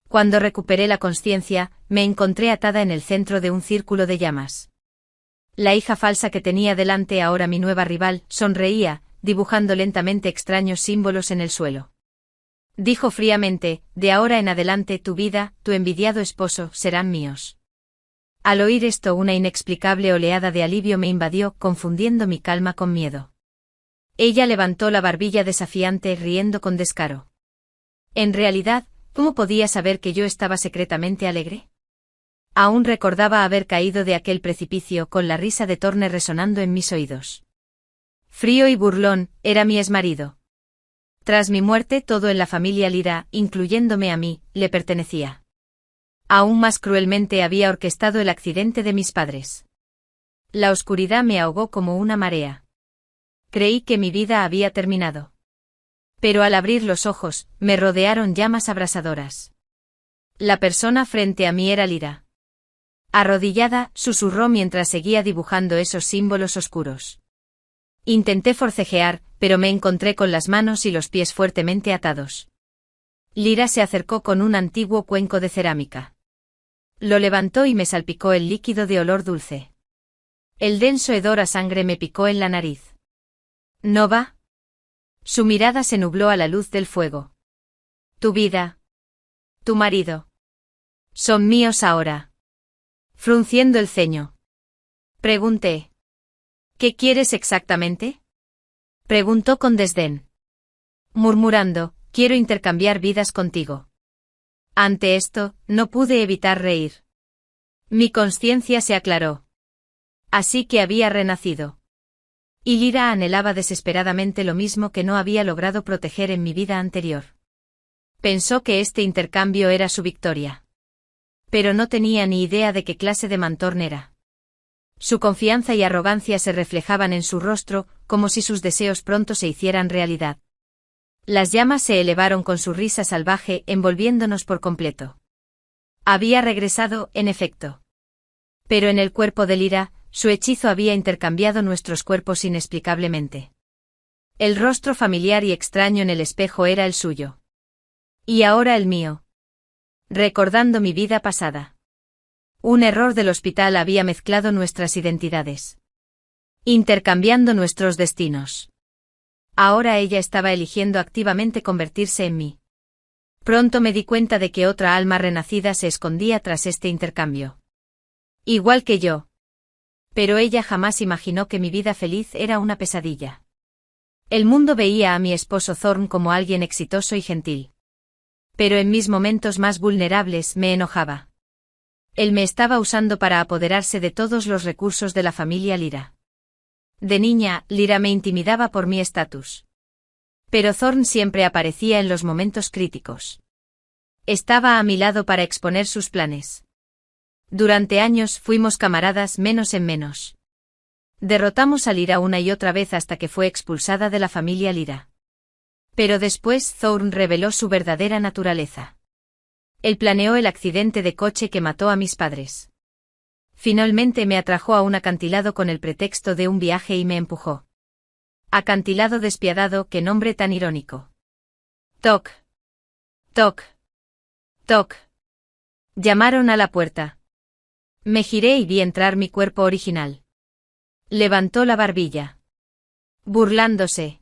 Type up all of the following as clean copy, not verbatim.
Cuando recuperé la consciencia, me encontré atada en el centro de un círculo de llamas. La hija falsa que tenía delante, ahora mi nueva rival, sonreía, dibujando lentamente extraños símbolos en el suelo. Dijo fríamente: de ahora en adelante tu vida, tu envidiado esposo, serán míos. Al oír esto, una inexplicable oleada de alivio me invadió, confundiendo mi calma con miedo. Ella levantó la barbilla desafiante, riendo con descaro. En realidad, ¿cómo podía saber que yo estaba secretamente alegre? Aún recordaba haber caído de aquel precipicio con la risa de Thorne resonando en mis oídos. Frío y burlón, era mi exmarido. Tras mi muerte, todo en la familia Lyra, incluyéndome a mí, le pertenecía. Aún más cruelmente había orquestado el accidente de mis padres. La oscuridad me ahogó como una marea. Creí que mi vida había terminado. Pero al abrir los ojos, me rodearon llamas abrasadoras. La persona frente a mí era Lyra. Arrodillada, susurró mientras seguía dibujando esos símbolos oscuros. Intenté forcejear, pero me encontré con las manos y los pies fuertemente atados. Lyra se acercó con un antiguo cuenco de cerámica. Lo levantó y me salpicó el líquido de olor dulce. El denso hedor a sangre me picó en la nariz. ¿No va? Su mirada se nubló a la luz del fuego. Tu vida. Tu marido. Son míos ahora. Frunciendo el ceño. Pregunté. ¿Qué quieres exactamente? Preguntó con desdén. Murmurando: quiero intercambiar vidas contigo. Ante esto, no pude evitar reír. Mi conciencia se aclaró. Así que había renacido. Y Lyra anhelaba desesperadamente lo mismo que no había logrado proteger en mi vida anterior. Pensó que este intercambio era su victoria. Pero no tenía ni idea de qué clase de Mantorn era. Su confianza y arrogancia se reflejaban en su rostro, como si sus deseos pronto se hicieran realidad. Las llamas se elevaron con su risa salvaje, envolviéndonos por completo. Había regresado, en efecto. Pero en el cuerpo de Lyra, su hechizo había intercambiado nuestros cuerpos inexplicablemente. El rostro familiar y extraño en el espejo era el suyo. Y ahora el mío. Recordando mi vida pasada. Un error del hospital había mezclado nuestras identidades. Intercambiando nuestros destinos. Ahora ella estaba eligiendo activamente convertirse en mí. Pronto me di cuenta de que otra alma renacida se escondía tras este intercambio. Igual que yo. Pero ella jamás imaginó que mi vida feliz era una pesadilla. El mundo veía a mi esposo Thorn como alguien exitoso y gentil. Pero en mis momentos más vulnerables me enojaba. Él me estaba usando para apoderarse de todos los recursos de la familia Lyra. De niña, Lyra me intimidaba por mi estatus. Pero Thorn siempre aparecía en los momentos críticos. Estaba a mi lado para exponer sus planes. Durante años fuimos camaradas menos en menos. Derrotamos a Lyra una y otra vez hasta que fue expulsada de la familia Lyra. Pero después Thorn reveló su verdadera naturaleza. Él planeó el accidente de coche que mató a mis padres. Finalmente me atrajo a un acantilado con el pretexto de un viaje y me empujó. Acantilado despiadado, qué nombre tan irónico. Toc. Toc. Toc. Llamaron a la puerta. Me giré y vi entrar mi cuerpo original. Levantó la barbilla. Burlándose.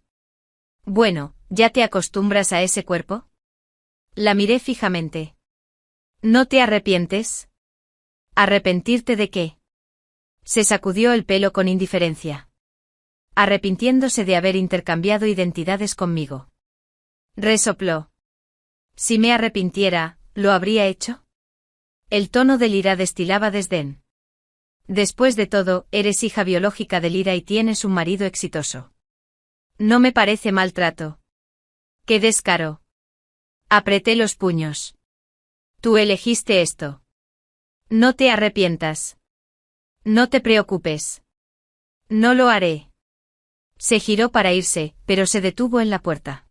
Bueno, ¿ya te acostumbras a ese cuerpo? La miré fijamente. ¿No te arrepientes? ¿Arrepentirte de qué? Se sacudió el pelo con indiferencia. Arrepintiéndose de haber intercambiado identidades conmigo. Resopló. Si me arrepintiera, ¿lo habría hecho? El tono de Lyra destilaba desdén. Después de todo, eres hija biológica de Lyra y tienes un marido exitoso. No me parece maltrato. ¡Qué descaro! Apreté los puños. Tú elegiste esto. No te arrepientas. No te preocupes. No lo haré. Se giró para irse, pero se detuvo en la puerta.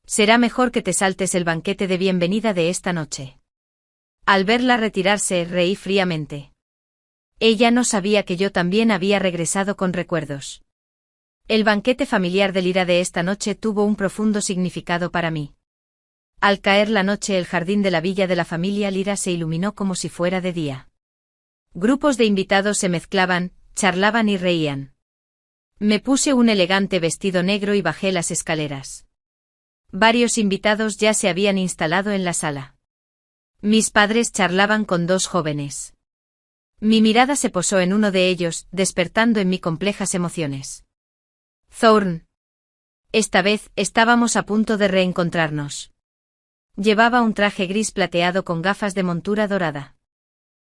Será mejor que te saltes el banquete de bienvenida de esta noche. Al verla retirarse, reí fríamente. Ella no sabía que yo también había regresado con recuerdos. El banquete familiar de Lyra de esta noche tuvo un profundo significado para mí. Al caer la noche el jardín de la villa de la familia Lira se iluminó como si fuera de día. Grupos de invitados se mezclaban, charlaban y reían. Me puse un elegante vestido negro y bajé las escaleras. Varios invitados ya se habían instalado en la sala. Mis padres charlaban con dos jóvenes. Mi mirada se posó en uno de ellos, despertando en mí complejas emociones. Thorne. Esta vez, estábamos a punto de reencontrarnos. Llevaba un traje gris plateado con gafas de montura dorada.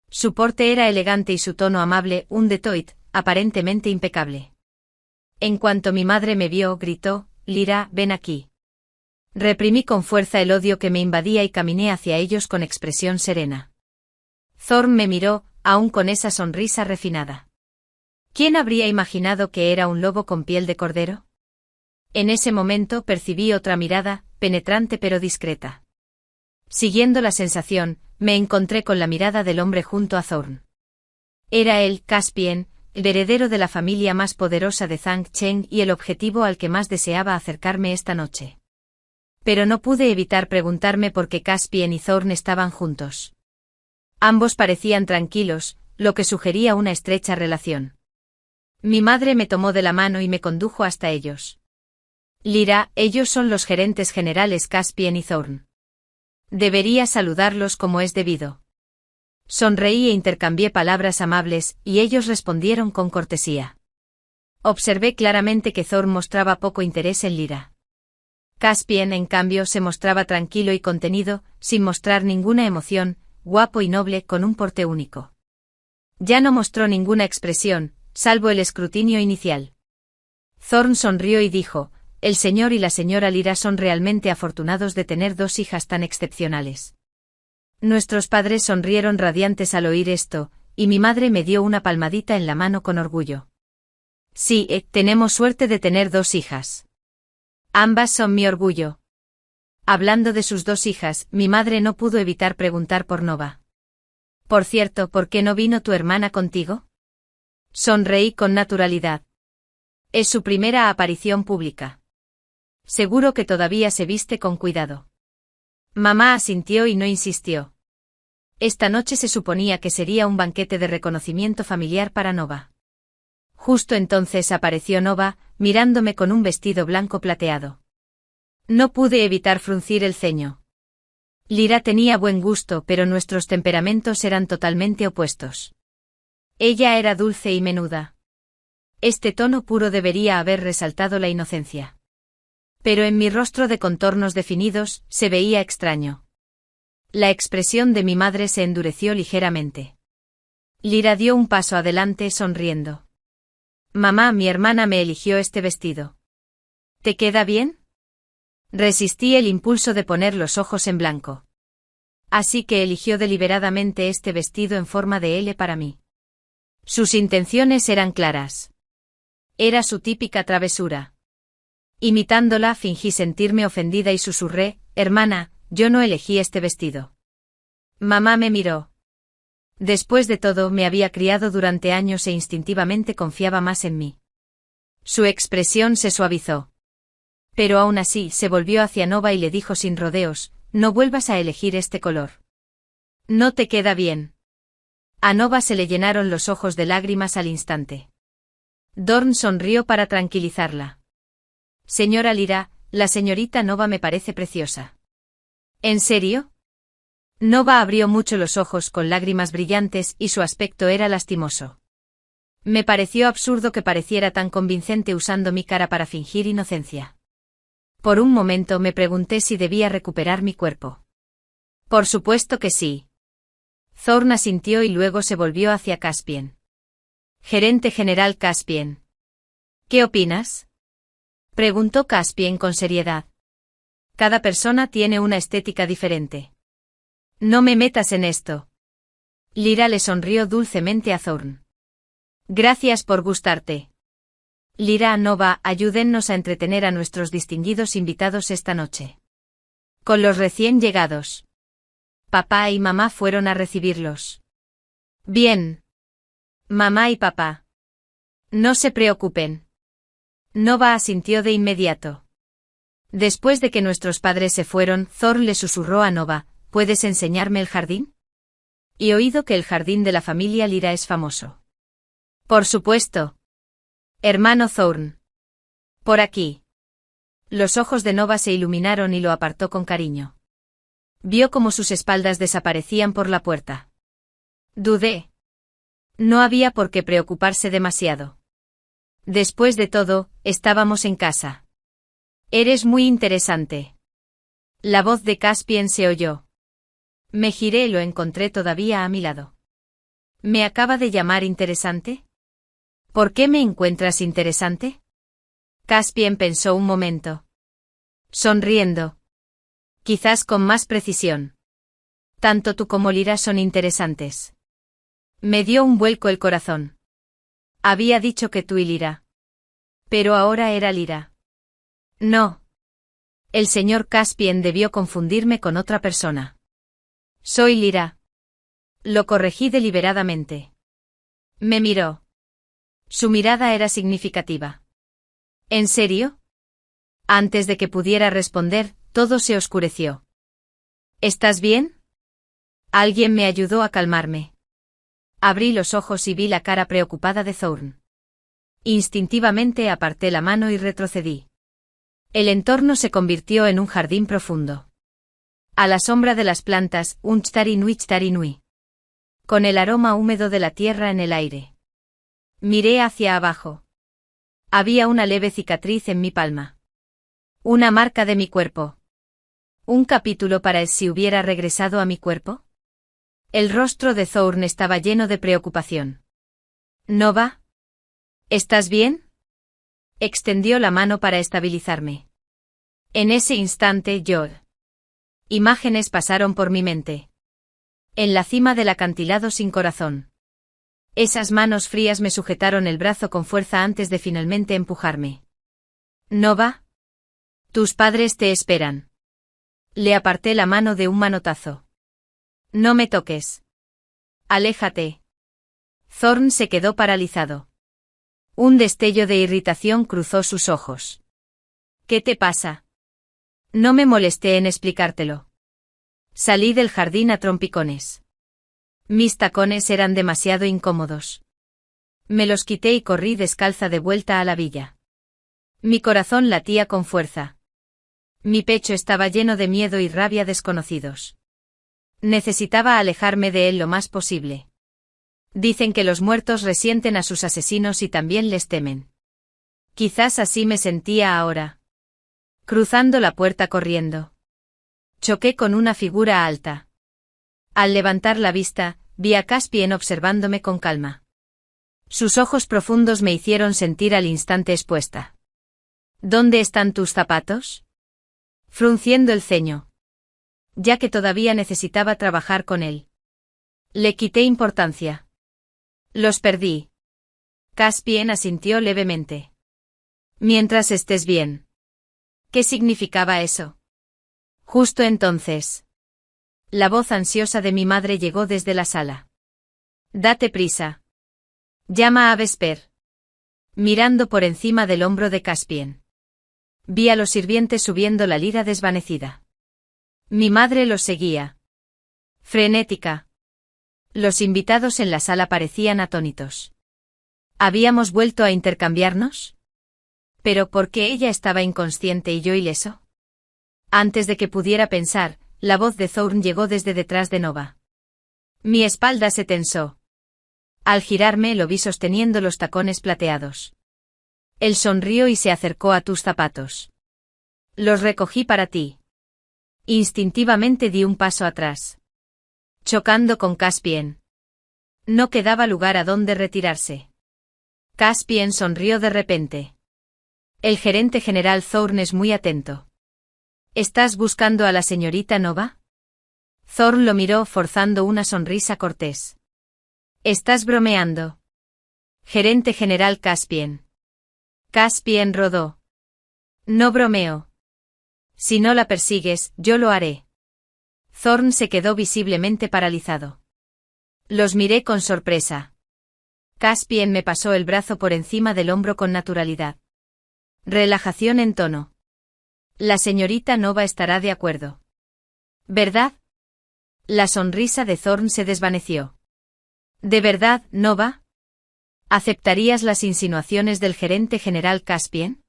Su porte era elegante y su tono amable, un Detroit, aparentemente impecable. En cuanto mi madre me vio, gritó, Lira, ven aquí. Reprimí con fuerza el odio que me invadía y caminé hacia ellos con expresión serena. Thorne me miró, aún con esa sonrisa refinada. ¿Quién habría imaginado que era un lobo con piel de cordero? En ese momento percibí otra mirada, penetrante pero discreta. Siguiendo la sensación, me encontré con la mirada del hombre junto a Thorne. Era él, Caspian, el heredero de la familia más poderosa de Zhang Cheng y el objetivo al que más deseaba acercarme esta noche. Pero no pude evitar preguntarme por qué Caspian y Thorne estaban juntos. Ambos parecían tranquilos, lo que sugería una estrecha relación. Mi madre me tomó de la mano y me condujo hasta ellos. Lira, ellos son los gerentes generales Caspian y Thorne. Debería saludarlos como es debido. Sonreí e intercambié palabras amables, y ellos respondieron con cortesía. Observé claramente que Thorne mostraba poco interés en Lira. Caspian, en cambio, se mostraba tranquilo y contenido, sin mostrar ninguna emoción, guapo y noble, con un porte único. Ya no mostró ninguna expresión, salvo el escrutinio inicial. Thorne sonrió y dijo, el señor y la señora Lira son realmente afortunados de tener dos hijas tan excepcionales. Nuestros padres sonrieron radiantes al oír esto, y mi madre me dio una palmadita en la mano con orgullo. Sí, tenemos suerte de tener dos hijas. Ambas son mi orgullo. Hablando de sus dos hijas, mi madre no pudo evitar preguntar por Nova. Por cierto, ¿por qué no vino tu hermana contigo? Sonreí con naturalidad. Es su primera aparición pública. Seguro que todavía se viste con cuidado. Mamá asintió y no insistió. Esta noche se suponía que sería un banquete de reconocimiento familiar para Nova. Justo entonces apareció Nova, mirándome con un vestido blanco plateado. No pude evitar fruncir el ceño. Lira tenía buen gusto, pero nuestros temperamentos eran totalmente opuestos. Ella era dulce y menuda. Este tono puro debería haber resaltado la inocencia. Pero en mi rostro de contornos definidos, se veía extraño. La expresión de mi madre se endureció ligeramente. Lira dio un paso adelante sonriendo. Mamá, mi hermana me eligió este vestido. ¿Te queda bien? Resistí el impulso de poner los ojos en blanco. Así que eligió deliberadamente este vestido en forma de L para mí. Sus intenciones eran claras. Era su típica travesura. Imitándola, fingí sentirme ofendida y susurré, hermana, yo no elegí este vestido. Mamá me miró. Después de todo, me había criado durante años e instintivamente confiaba más en mí. Su expresión se suavizó. Pero aún así, se volvió hacia Nova y le dijo sin rodeos, no vuelvas a elegir este color. No te queda bien. A Nova se le llenaron los ojos de lágrimas al instante. Thorne sonrió para tranquilizarla. Señora Lira, la señorita Nova me parece preciosa. ¿En serio? Nova abrió mucho los ojos con lágrimas brillantes y su aspecto era lastimoso. Me pareció absurdo que pareciera tan convincente usando mi cara para fingir inocencia. Por un momento me pregunté si debía recuperar mi cuerpo. Por supuesto que sí. Thorne asintió y luego se volvió hacia Caspian. Gerente general Caspian. ¿Qué opinas? Preguntó Caspian con seriedad. Cada persona tiene una estética diferente. No me metas en esto. Lira le sonrió dulcemente a Thorne. Gracias por gustarte. Lira, Nova, ayúdennos a entretener a nuestros distinguidos invitados esta noche. Con los recién llegados. Papá y mamá fueron a recibirlos. Bien. Mamá y papá. No se preocupen. Nova asintió de inmediato. Después de que nuestros padres se fueron, Thor le susurró a Nova, ¿puedes enseñarme el jardín? He oído que el jardín de la familia Lyra es famoso. Por supuesto. Hermano Thorn. Por aquí. Los ojos de Nova se iluminaron y lo apartó con cariño. Vio cómo sus espaldas desaparecían por la puerta. Dudé. No había por qué preocuparse demasiado. Después de todo, estábamos en casa. Eres muy interesante. La voz de Caspian se oyó. Me giré y lo encontré todavía a mi lado. ¿Me acaba de llamar interesante? ¿Por qué me encuentras interesante? Caspian pensó un momento. Sonriendo. Quizás con más precisión. Tanto tú como Lyra son interesantes. Me dio un vuelco el corazón. Había dicho que tú y Lyra. Pero ahora era Lyra. No. El señor Caspian debió confundirme con otra persona. Soy Lyra. Lo corregí deliberadamente. Me miró. Su mirada era significativa. ¿En serio? Antes de que pudiera responder, todo se oscureció. ¿Estás bien? Alguien me ayudó a calmarme. Abrí los ojos y vi la cara preocupada de Thorn. Instintivamente aparté la mano y retrocedí. El entorno se convirtió en un jardín profundo. A la sombra de las plantas, un chtarinui. Con el aroma húmedo de la tierra en el aire. Miré hacia abajo. Había una leve cicatriz en mi palma. Una marca de mi cuerpo. ¿Un capítulo para si hubiera regresado a mi cuerpo? El rostro de Thorn estaba lleno de preocupación. ¿Nova? ¿Estás bien? Extendió la mano para estabilizarme. En ese instante imágenes pasaron por mi mente. En la cima del acantilado sin corazón. Esas manos frías me sujetaron el brazo con fuerza antes de finalmente empujarme. ¿Nova? Tus padres te esperan. Le aparté la mano de un manotazo. No me toques. Aléjate. Thorn se quedó paralizado. Un destello de irritación cruzó sus ojos. ¿Qué te pasa? No me molesté en explicártelo. Salí del jardín a trompicones. Mis tacones eran demasiado incómodos. Me los quité y corrí descalza de vuelta a la villa. Mi corazón latía con fuerza. Mi pecho estaba lleno de miedo y rabia desconocidos. Necesitaba alejarme de él lo más posible. Dicen que los muertos resienten a sus asesinos y también les temen. Quizás así me sentía ahora. Cruzando la puerta corriendo. Choqué con una figura alta. Al levantar la vista, vi a Caspian observándome con calma. Sus ojos profundos me hicieron sentir al instante expuesta. ¿Dónde están tus zapatos? Frunciendo el ceño. Ya que todavía necesitaba trabajar con él. Le quité importancia. Los perdí. Caspian asintió levemente. Mientras estés bien. ¿Qué significaba eso? Justo entonces. La voz ansiosa de mi madre llegó desde la sala. Date prisa. Llama a Vesper. Mirando por encima del hombro de Caspian. Vi a los sirvientes subiendo la Lyra desvanecida. Mi madre los seguía. Frenética. Los invitados en la sala parecían atónitos. ¿Habíamos vuelto a intercambiarnos? ¿Pero por qué ella estaba inconsciente y yo ileso? Antes de que pudiera pensar, la voz de Thorn llegó desde detrás de Nova. Mi espalda se tensó. Al girarme lo vi sosteniendo los tacones plateados. Él sonrió y se acercó a tus zapatos. Los recogí para ti. Instintivamente di un paso atrás. Chocando con Caspian. No quedaba lugar a donde retirarse. Caspian sonrió de repente. El gerente general Thorn es muy atento. ¿Estás buscando a la señorita Nova? Thorn lo miró forzando una sonrisa cortés. ¿Estás bromeando? Gerente general Caspian. Caspian rodó. No bromeo. Si no la persigues, yo lo haré. Thorn se quedó visiblemente paralizado. Los miré con sorpresa. Caspian me pasó el brazo por encima del hombro con naturalidad. Relajación en tono. La señorita Nova estará de acuerdo. ¿Verdad? La sonrisa de Thorne se desvaneció. ¿De verdad, Nova? ¿Aceptarías las insinuaciones del gerente general Caspian?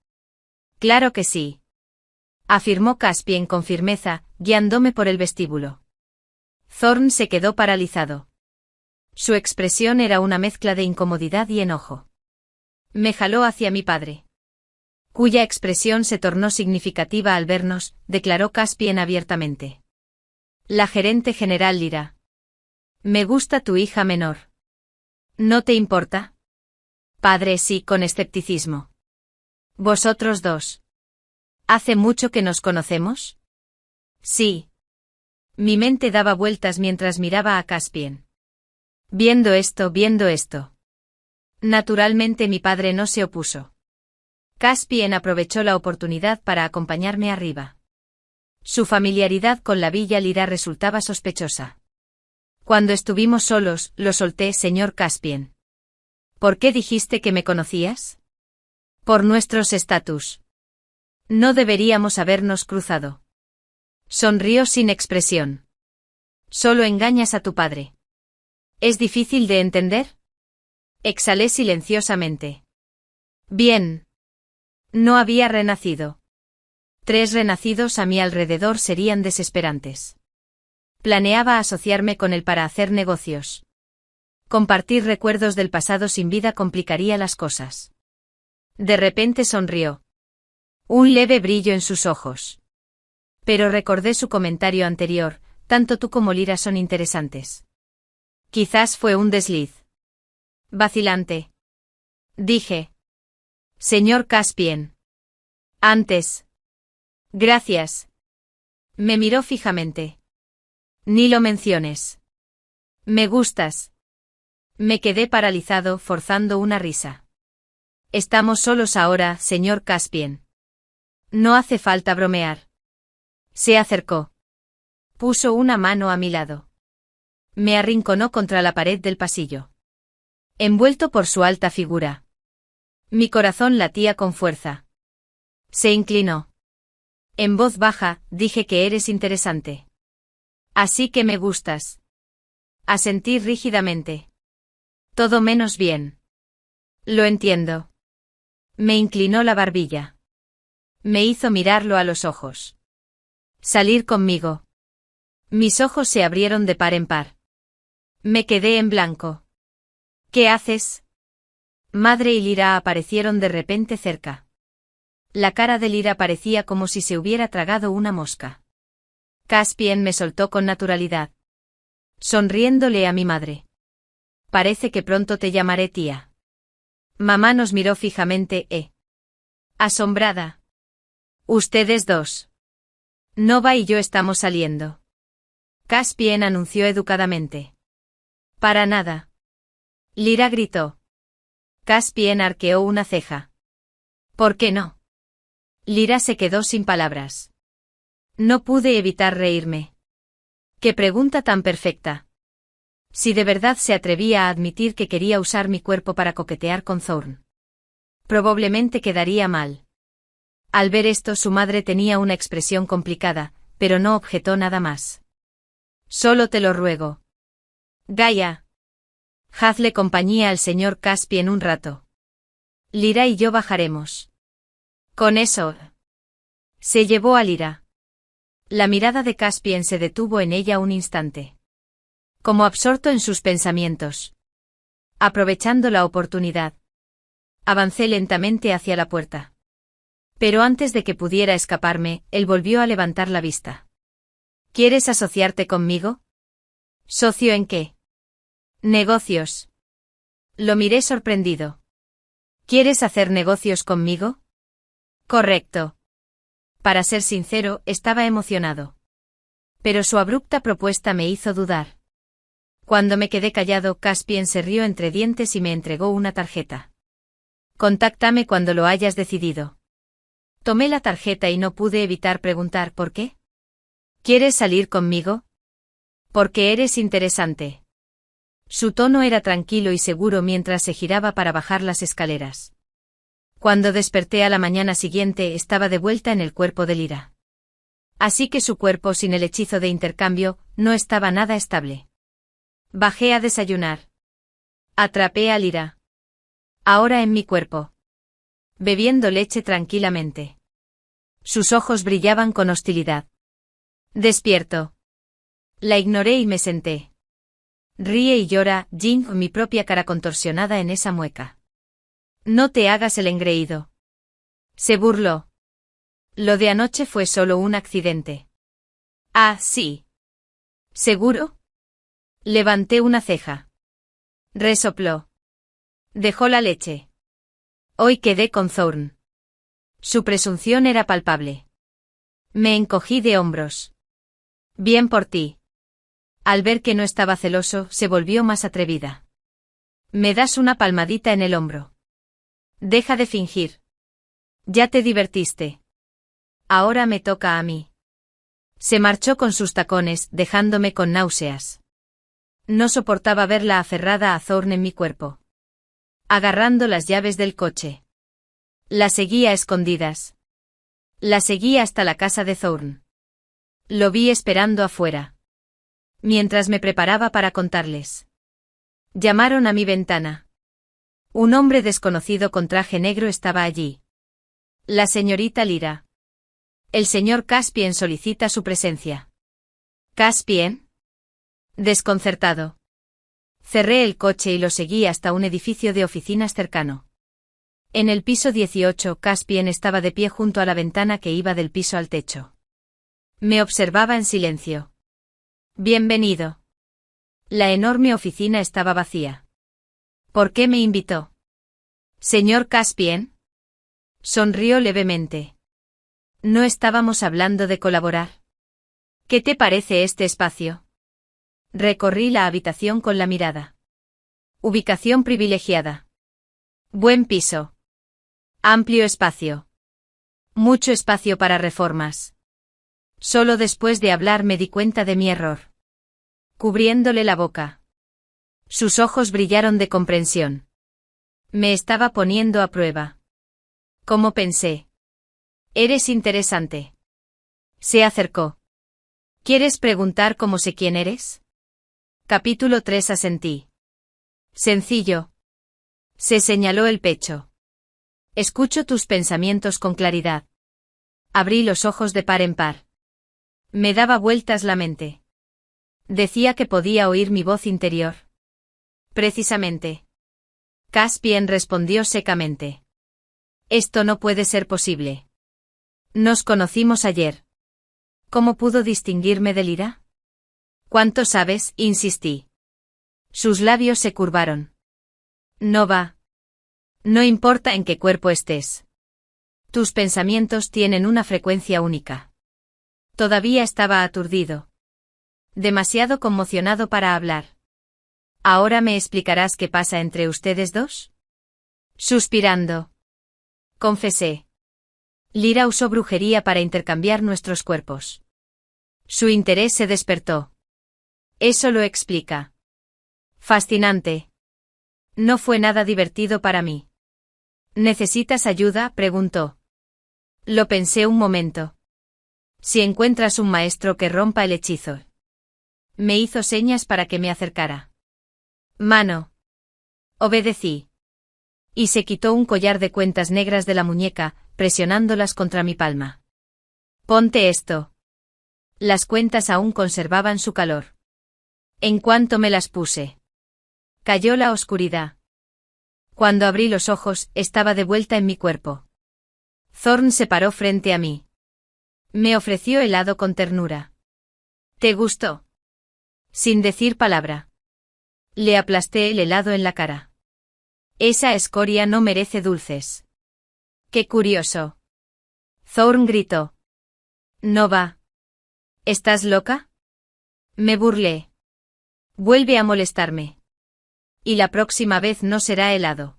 Claro que sí. Afirmó Caspian con firmeza, guiándome por el vestíbulo. Thorne se quedó paralizado. Su expresión era una mezcla de incomodidad y enojo. Me jaló hacia mi padre, cuya expresión se tornó significativa al vernos, declaró Caspian abiertamente. La gerente general Lyra. Me gusta tu hija menor. ¿No te importa? Padre, sí, con escepticismo. ¿Vosotros dos? ¿Hace mucho que nos conocemos? Sí. Mi mente daba vueltas mientras miraba a Caspian. Viendo esto. Naturalmente mi padre no se opuso. Caspian aprovechó la oportunidad para acompañarme arriba. Su familiaridad con la villa Lyra resultaba sospechosa. Cuando estuvimos solos, lo solté, señor Caspian. ¿Por qué dijiste que me conocías? Por nuestros estatus. No deberíamos habernos cruzado. Sonrió sin expresión. Solo engañas a tu padre. ¿Es difícil de entender? Exhalé silenciosamente. Bien. No había renacido. 3 renacidos a mi alrededor serían desesperantes. Planeaba asociarme con él para hacer negocios. Compartir recuerdos del pasado sin vida complicaría las cosas. De repente sonrió. Un leve brillo en sus ojos. Pero recordé su comentario anterior, tanto tú como Lyra son interesantes. Quizás fue un desliz. Vacilante. Dije. Señor Caspian. Antes. Gracias. Me miró fijamente. Ni lo menciones. Me gustas. Me quedé paralizado, forzando una risa. Estamos solos ahora, señor Caspian. No hace falta bromear. Se acercó. Puso una mano a mi lado. Me arrinconó contra la pared del pasillo. Envuelto por su alta figura. Mi corazón latía con fuerza. Se inclinó. En voz baja, dije que eres interesante. Así que me gustas. Asentí rígidamente. Todo menos bien. Lo entiendo. Me inclinó la barbilla. Me hizo mirarlo a los ojos. Salir conmigo. Mis ojos se abrieron de par en par. Me quedé en blanco. ¿Qué haces? Madre y Lyra aparecieron de repente cerca. La cara de Lyra parecía como si se hubiera tragado una mosca. Caspian me soltó con naturalidad. Sonriéndole a mi madre. Parece que pronto te llamaré tía. Mamá nos miró fijamente, asombrada. Ustedes dos. Nova y yo estamos saliendo. Caspian anunció educadamente. Para nada. Lyra gritó. Caspian arqueó una ceja. ¿Por qué no? Lyra se quedó sin palabras. No pude evitar reírme. ¡Qué pregunta tan perfecta! Si de verdad se atrevía a admitir que quería usar mi cuerpo para coquetear con Thorne. Probablemente quedaría mal. Al ver esto, su madre tenía una expresión complicada, pero no objetó nada más. Solo te lo ruego. Gaia. Hazle compañía al señor Caspian un rato. Lyra y yo bajaremos. Con eso. Se llevó a Lyra. La mirada de Caspian se detuvo en ella un instante. Como absorto en sus pensamientos. Aprovechando la oportunidad. Avancé lentamente hacia la puerta. Pero antes de que pudiera escaparme, él volvió a levantar la vista. ¿Quieres asociarte conmigo? ¿Socio en qué? Negocios. Lo miré sorprendido. ¿Quieres hacer negocios conmigo? Correcto. Para ser sincero, estaba emocionado. Pero su abrupta propuesta me hizo dudar. Cuando me quedé callado, Caspian se rió entre dientes y me entregó una tarjeta. Contáctame cuando lo hayas decidido. Tomé la tarjeta y no pude evitar preguntar ¿por qué? ¿Quieres salir conmigo? Porque eres interesante. Su tono era tranquilo y seguro mientras se giraba para bajar las escaleras. Cuando desperté a la mañana siguiente estaba de vuelta en el cuerpo de Lyra. Así que su cuerpo sin el hechizo de intercambio no estaba nada estable. Bajé a desayunar. Atrapé a Lyra. Ahora en mi cuerpo. Bebiendo leche tranquilamente. Sus ojos brillaban con hostilidad. Despierto. La ignoré y me senté. Ríe y llora, Jing, mi propia cara contorsionada en esa mueca. No te hagas el engreído. Se burló. Lo de anoche fue solo un accidente. Ah, sí. ¿Seguro? Levanté una ceja. Resopló. Dejó la leche. Hoy quedé con Thorn. Su presunción era palpable. Me encogí de hombros. Bien por ti. Al ver que no estaba celoso, se volvió más atrevida. Me das una palmadita en el hombro. Deja de fingir. Ya te divertiste. Ahora me toca a mí. Se marchó con sus tacones, dejándome con náuseas. No soportaba verla aferrada a Thorn en mi cuerpo. Agarrando las llaves del coche. La seguí a escondidas. La seguí hasta la casa de Thorn. Lo vi esperando afuera. Mientras me preparaba para contarles. Llamaron a mi ventana. Un hombre desconocido con traje negro estaba allí. La señorita Lyra. El señor Caspien solicita su presencia. ¿Caspien? Desconcertado. Cerré el coche y lo seguí hasta un edificio de oficinas cercano. En el piso 18, Caspien estaba de pie junto a la ventana que iba del piso al techo. Me observaba en silencio. Bienvenido. La enorme oficina estaba vacía. ¿Por qué me invitó? ¿Señor Caspien? Sonrió levemente. ¿No estábamos hablando de colaborar? ¿Qué te parece este espacio? Recorrí la habitación con la mirada. Ubicación privilegiada. Buen piso. Amplio espacio. Mucho espacio para reformas. Solo después de hablar me di cuenta de mi error. Cubriéndole la boca. Sus ojos brillaron de comprensión. Me estaba poniendo a prueba. ¿Cómo pensé? Eres interesante. Se acercó. ¿Quieres preguntar cómo sé quién eres? Capítulo 3. Asentí. Sencillo. Se señaló el pecho. Escucho tus pensamientos con claridad. Abrí los ojos de par en par. Me daba vueltas la mente. Decía que podía oír mi voz interior. Precisamente. Caspien respondió secamente. Esto no puede ser posible. Nos conocimos ayer. ¿Cómo pudo distinguirme de Lyra? ¿Cuánto sabes? Insistí. Sus labios se curvaron. No va. No importa en qué cuerpo estés. Tus pensamientos tienen una frecuencia única. Todavía estaba aturdido. Demasiado conmocionado para hablar. ¿Ahora me explicarás qué pasa entre ustedes dos? Suspirando. Confesé. Lyra usó brujería para intercambiar nuestros cuerpos. Su interés se despertó. Eso lo explica. Fascinante. No fue nada divertido para mí. ¿Necesitas ayuda? Preguntó. Lo pensé un momento. Si encuentras un maestro que rompa el hechizo. Me hizo señas para que me acercara. Mano. Obedecí. Y se quitó un collar de cuentas negras de la muñeca, presionándolas contra mi palma. Ponte esto. Las cuentas aún conservaban su calor. En cuanto me las puse. Cayó la oscuridad. Cuando abrí los ojos, estaba de vuelta en mi cuerpo. Thorn se paró frente a mí. Me ofreció helado con ternura. ¿Te gustó? Sin decir palabra. Le aplasté el helado en la cara. Esa escoria no merece dulces. ¡Qué curioso! Thorn gritó. No va. ¿Estás loca? Me burlé. Vuelve a molestarme. Y la próxima vez no será helado.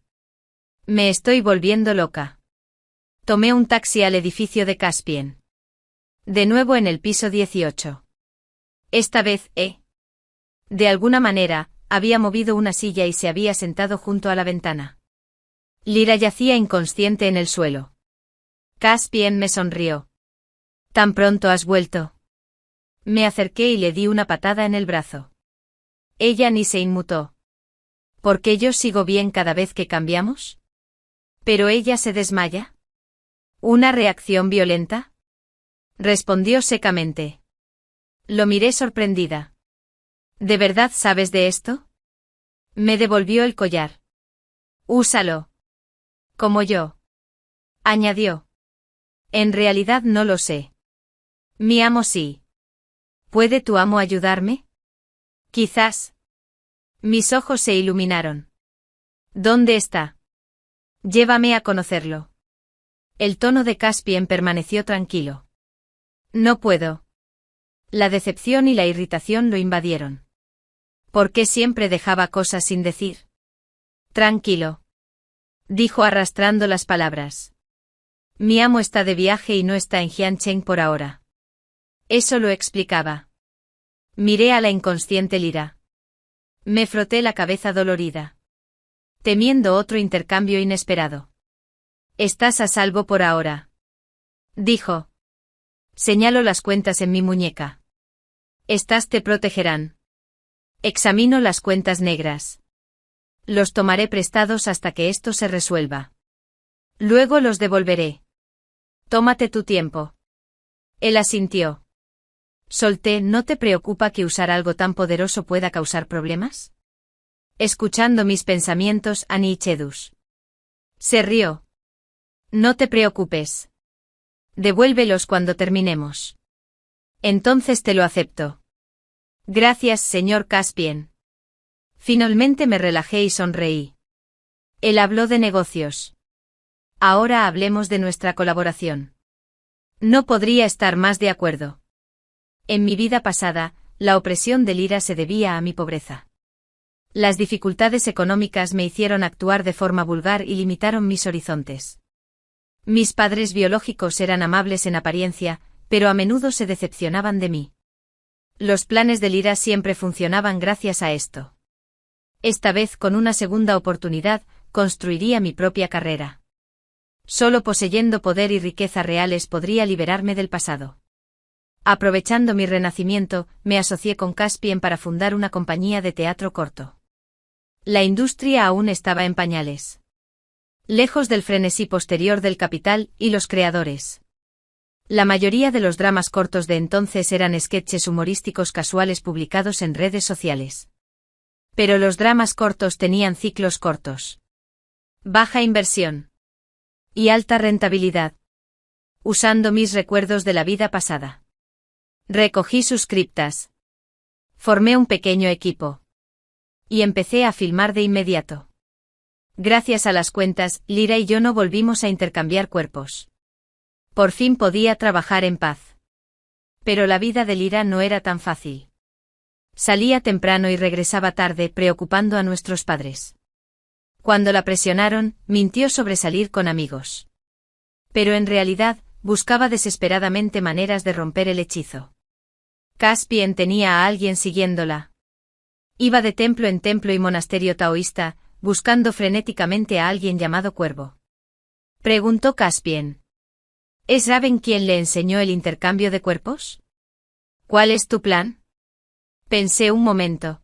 Me estoy volviendo loca. Tomé un taxi al edificio de Caspien. De nuevo en el piso 18. Esta vez, de alguna manera, había movido una silla y se había sentado junto a la ventana. Lyra yacía inconsciente en el suelo. Caspian me sonrió. ¿Tan pronto has vuelto? Me acerqué y le di una patada en el brazo. Ella ni se inmutó. ¿Por qué yo sigo bien cada vez que cambiamos? ¿Pero ella se desmaya? ¿Una reacción violenta? Respondió secamente. Lo miré sorprendida. ¿De verdad sabes de esto? Me devolvió el collar. Úsalo. Como yo. Añadió. En realidad no lo sé. Mi amo sí. ¿Puede tu amo ayudarme? Quizás. Mis ojos se iluminaron. ¿Dónde está? Llévame a conocerlo. El tono de Caspian permaneció tranquilo. No puedo. La decepción y la irritación lo invadieron. ¿Por qué siempre dejaba cosas sin decir? Tranquilo. Dijo arrastrando las palabras. Mi amo está de viaje y no está en Jiancheng por ahora. Eso lo explicaba. Miré a la inconsciente Lyra. Me froté la cabeza dolorida. Temiendo otro intercambio inesperado. Estás a salvo por ahora. Dijo. Señalo las cuentas en mi muñeca. Estas te protegerán. Examino las cuentas negras. Los tomaré prestados hasta que esto se resuelva. Luego los devolveré. Tómate tu tiempo. Él asintió. Solté, ¿no te preocupa que usar algo tan poderoso pueda causar problemas? Escuchando mis pensamientos, Anichedus. Se rió. No te preocupes. Devuélvelos cuando terminemos. Entonces te lo acepto. Gracias, señor Caspian. Finalmente me relajé y sonreí. Él habló de negocios. Ahora hablemos de nuestra colaboración. No podría estar más de acuerdo. En mi vida pasada, la opresión de Lyra se debía a mi pobreza. Las dificultades económicas me hicieron actuar de forma vulgar y limitaron mis horizontes. Mis padres biológicos eran amables en apariencia, pero a menudo se decepcionaban de mí. Los planes de Lyra siempre funcionaban gracias a esto. Esta vez, con una segunda oportunidad, construiría mi propia carrera. Solo poseyendo poder y riqueza reales podría liberarme del pasado. Aprovechando mi renacimiento, me asocié con Caspian para fundar una compañía de teatro corto. La industria aún estaba en pañales. Lejos del frenesí posterior del capital y los creadores. La mayoría de los dramas cortos de entonces eran sketches humorísticos casuales publicados en redes sociales. Pero los dramas cortos tenían ciclos cortos. Baja inversión. Y alta rentabilidad. Usando mis recuerdos de la vida pasada. Recogí sus criptas. Formé un pequeño equipo. Y empecé a filmar de inmediato. Gracias a las cuentas, Lyra y yo no volvimos a intercambiar cuerpos. Por fin podía trabajar en paz. Pero la vida de Lyra no era tan fácil. Salía temprano y regresaba tarde, preocupando a nuestros padres. Cuando la presionaron, mintió sobre salir con amigos. Pero en realidad, buscaba desesperadamente maneras de romper el hechizo. Caspian tenía a alguien siguiéndola. Iba de templo en templo y monasterio taoísta, buscando frenéticamente a alguien llamado Cuervo. Preguntó Caspian. ¿Es Raven quien le enseñó el intercambio de cuerpos? ¿Cuál es tu plan? Pensé un momento.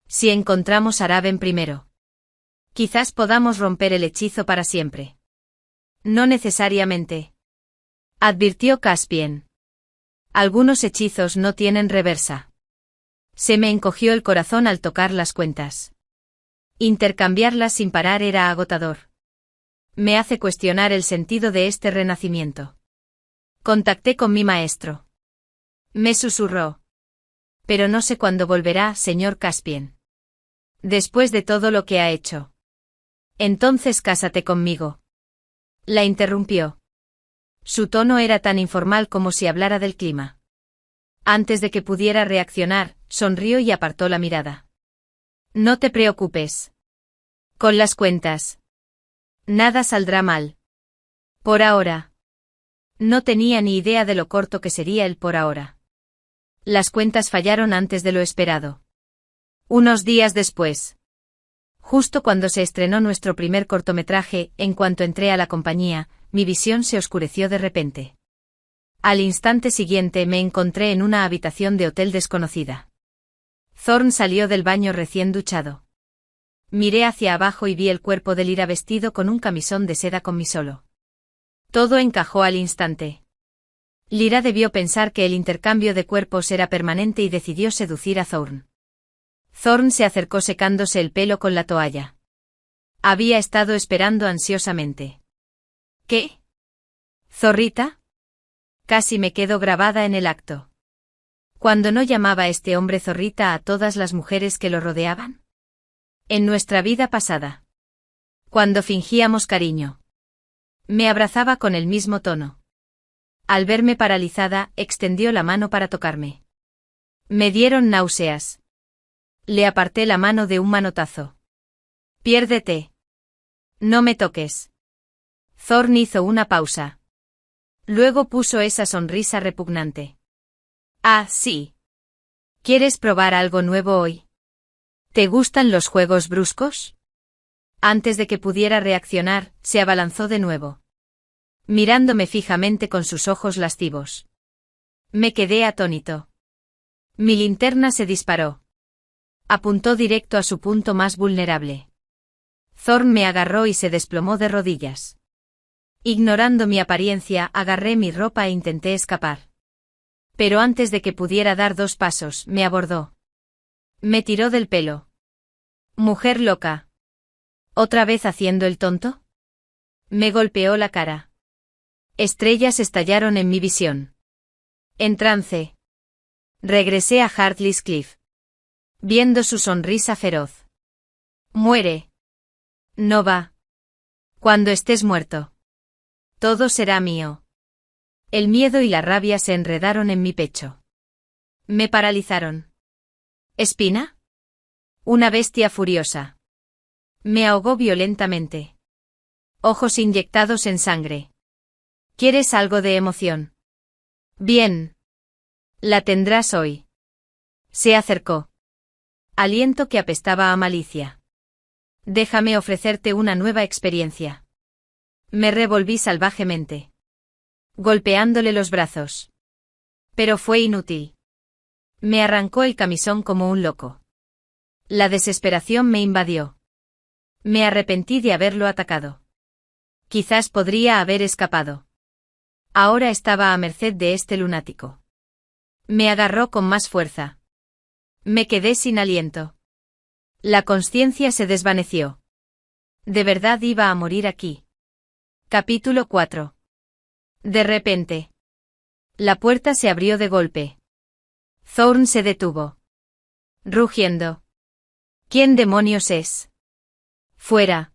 Si encontramos a Raven primero. Quizás podamos romper el hechizo para siempre. No necesariamente. Advirtió Caspian. Algunos hechizos no tienen reversa. Se me encogió el corazón al tocar las cuentas. Intercambiarlas sin parar era agotador. Me hace cuestionar el sentido de este renacimiento. Contacté con mi maestro. Me susurró. Pero no sé cuándo volverá, señor Caspian. Después de todo lo que ha hecho. Entonces cásate conmigo. La interrumpió. Su tono era tan informal como si hablara del clima. Antes de que pudiera reaccionar, sonrió y apartó la mirada. No te preocupes. Con las cuentas. Nada saldrá mal. Por ahora. No tenía ni idea de lo corto que sería el por ahora. Las cuentas fallaron antes de lo esperado. Unos días después. Justo cuando se estrenó nuestro primer cortometraje, en cuanto entré a la compañía, mi visión se oscureció de repente. Al instante siguiente me encontré en una habitación de hotel desconocida. Thorne salió del baño recién duchado. Miré hacia abajo y vi el cuerpo de Lyra vestido con un camisón de seda con mi solo. Todo encajó al instante. Lyra debió pensar que el intercambio de cuerpos era permanente y decidió seducir a Thorne. Thorne se acercó secándose el pelo con la toalla. Había estado esperando ansiosamente. ¿Qué? ¿Zorrita? Casi me quedo grabada en el acto. ¿Cuándo no llamaba este hombre zorrita a todas las mujeres que lo rodeaban? En nuestra vida pasada. Cuando fingíamos cariño. Me abrazaba con el mismo tono. Al verme paralizada, extendió la mano para tocarme. Me dieron náuseas. Le aparté la mano de un manotazo. Piérdete. No me toques. Thorne hizo una pausa. Luego puso esa sonrisa repugnante. Ah, sí. ¿Quieres probar algo nuevo hoy? ¿Te gustan los juegos bruscos? Antes de que pudiera reaccionar, se abalanzó de nuevo. Mirándome fijamente con sus ojos lascivos. Me quedé atónito. Mi linterna se disparó. Apuntó directo a su punto más vulnerable. Thorne me agarró y se desplomó de rodillas. Ignorando mi apariencia, agarré mi ropa e intenté escapar. Pero antes de que pudiera dar 2 pasos, me abordó. Me tiró del pelo. Mujer loca. ¿Otra vez haciendo el tonto? Me golpeó la cara. Estrellas estallaron en mi visión. En trance. Regresé a Hartley's Cliff. Viendo su sonrisa feroz. Muere. No va. Cuando estés muerto. Todo será mío. El miedo y la rabia se enredaron en mi pecho. Me paralizaron. ¿Espina? Una bestia furiosa. Me ahogó violentamente. Ojos inyectados en sangre. ¿Quieres algo de emoción? Bien. La tendrás hoy. Se acercó. Aliento que apestaba a malicia. Déjame ofrecerte una nueva experiencia. Me revolví salvajemente. Golpeándole los brazos. Pero fue inútil. Me arrancó el camisón como un loco. La desesperación me invadió. Me arrepentí de haberlo atacado. Quizás podría haber escapado. Ahora estaba a merced de este lunático. Me agarró con más fuerza. Me quedé sin aliento. La consciencia se desvaneció. De verdad iba a morir aquí. Capítulo 4. De repente. La puerta se abrió de golpe. Thorne se detuvo. Rugiendo. ¿Quién demonios es? Fuera.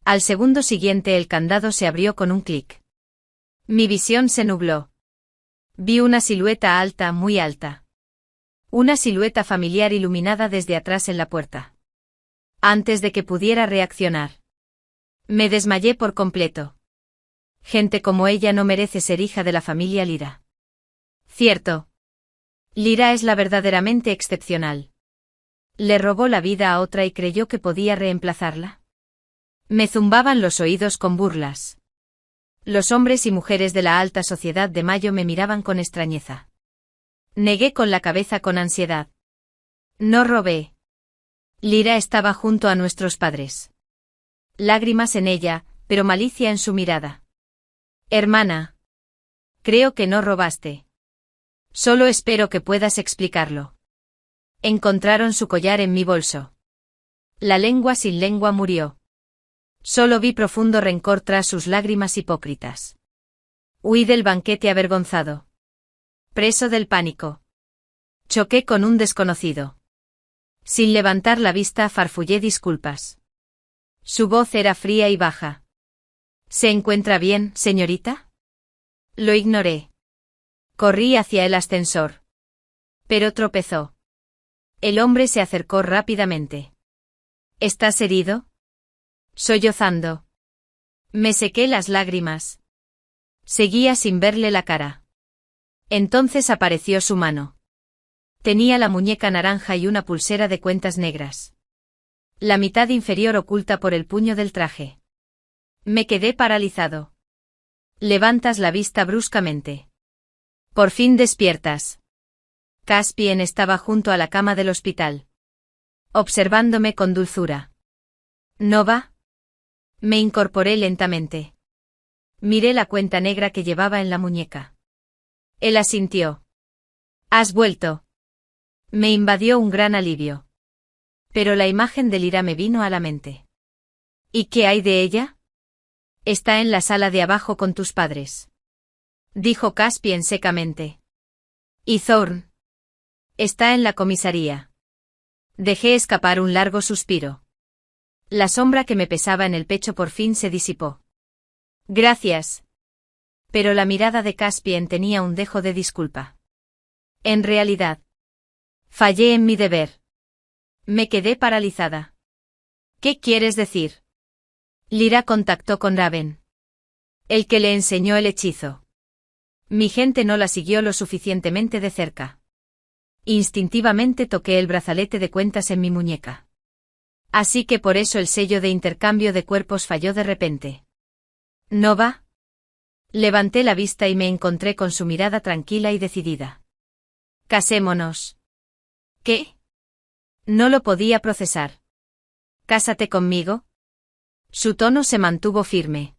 Al segundo siguiente el candado se abrió con un clic. Mi visión se nubló. Vi una silueta alta, muy alta. Una silueta familiar iluminada desde atrás en la puerta. Antes de que pudiera reaccionar. Me desmayé por completo. Gente como ella no merece ser hija de la familia Lyra. Cierto. Lyra es la verdaderamente excepcional. ¿Le robó la vida a otra y creyó que podía reemplazarla? Me zumbaban los oídos con burlas. Los hombres y mujeres de la alta sociedad de Mayo me miraban con extrañeza. Negué con la cabeza con ansiedad. No robé. Lyra estaba junto a nuestros padres. Lágrimas en ella, pero malicia en su mirada. Hermana. Creo que no robaste. Solo espero que puedas explicarlo. Encontraron su collar en mi bolso. La lengua sin lengua murió. Solo vi profundo rencor tras sus lágrimas hipócritas. Huí del banquete avergonzado. Preso del pánico. Choqué con un desconocido. Sin levantar la vista farfullé disculpas. Su voz era fría y baja. ¿Se encuentra bien, señorita? Lo ignoré. Corrí hacia el ascensor. Pero tropezó. El hombre se acercó rápidamente. ¿Estás herido? Sollozando. Me sequé las lágrimas. Seguía sin verle la cara. Entonces apareció su mano. Tenía la muñeca naranja y una pulsera de cuentas negras. La mitad inferior oculta por el puño del traje. Me quedé paralizado. Levantas la vista bruscamente. Por fin despiertas. Caspian estaba junto a la cama del hospital, observándome con dulzura. ¿Nova? Me incorporé lentamente. Miré la cuenta negra que llevaba en la muñeca. Él asintió. ¿Has vuelto? Me invadió un gran alivio. Pero la imagen de Lyra me vino a la mente. ¿Y qué hay de ella? Está en la sala de abajo con tus padres, dijo Caspian secamente. ¿Y Thorn? Está en la comisaría. Dejé escapar un largo suspiro. La sombra que me pesaba en el pecho por fin se disipó. Gracias. Pero la mirada de Caspian tenía un dejo de disculpa. En realidad, fallé en mi deber. Me quedé paralizada. ¿Qué quieres decir? Lyra contactó con Raven, el que le enseñó el hechizo. Mi gente no la siguió lo suficientemente de cerca. Instintivamente toqué el brazalete de cuentas en mi muñeca. Así que por eso el sello de intercambio de cuerpos falló de repente. ¿Nova? Levanté la vista y me encontré con su mirada tranquila y decidida. Casémonos. ¿Qué? No lo podía procesar. ¿Cásate conmigo? Su tono se mantuvo firme.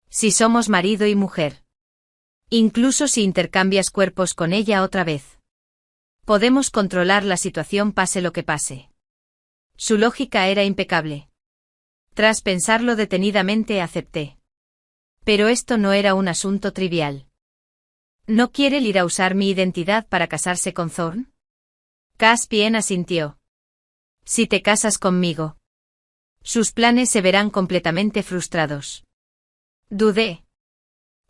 Si somos marido y mujer. Incluso si intercambias cuerpos con ella otra vez. Podemos controlar la situación pase lo que pase. Su lógica era impecable. Tras pensarlo detenidamente acepté. Pero esto no era un asunto trivial. ¿No quiere Lyra usar mi identidad para casarse con Thorn? Caspian asintió. Si te casas conmigo, sus planes se verán completamente frustrados. Dudé.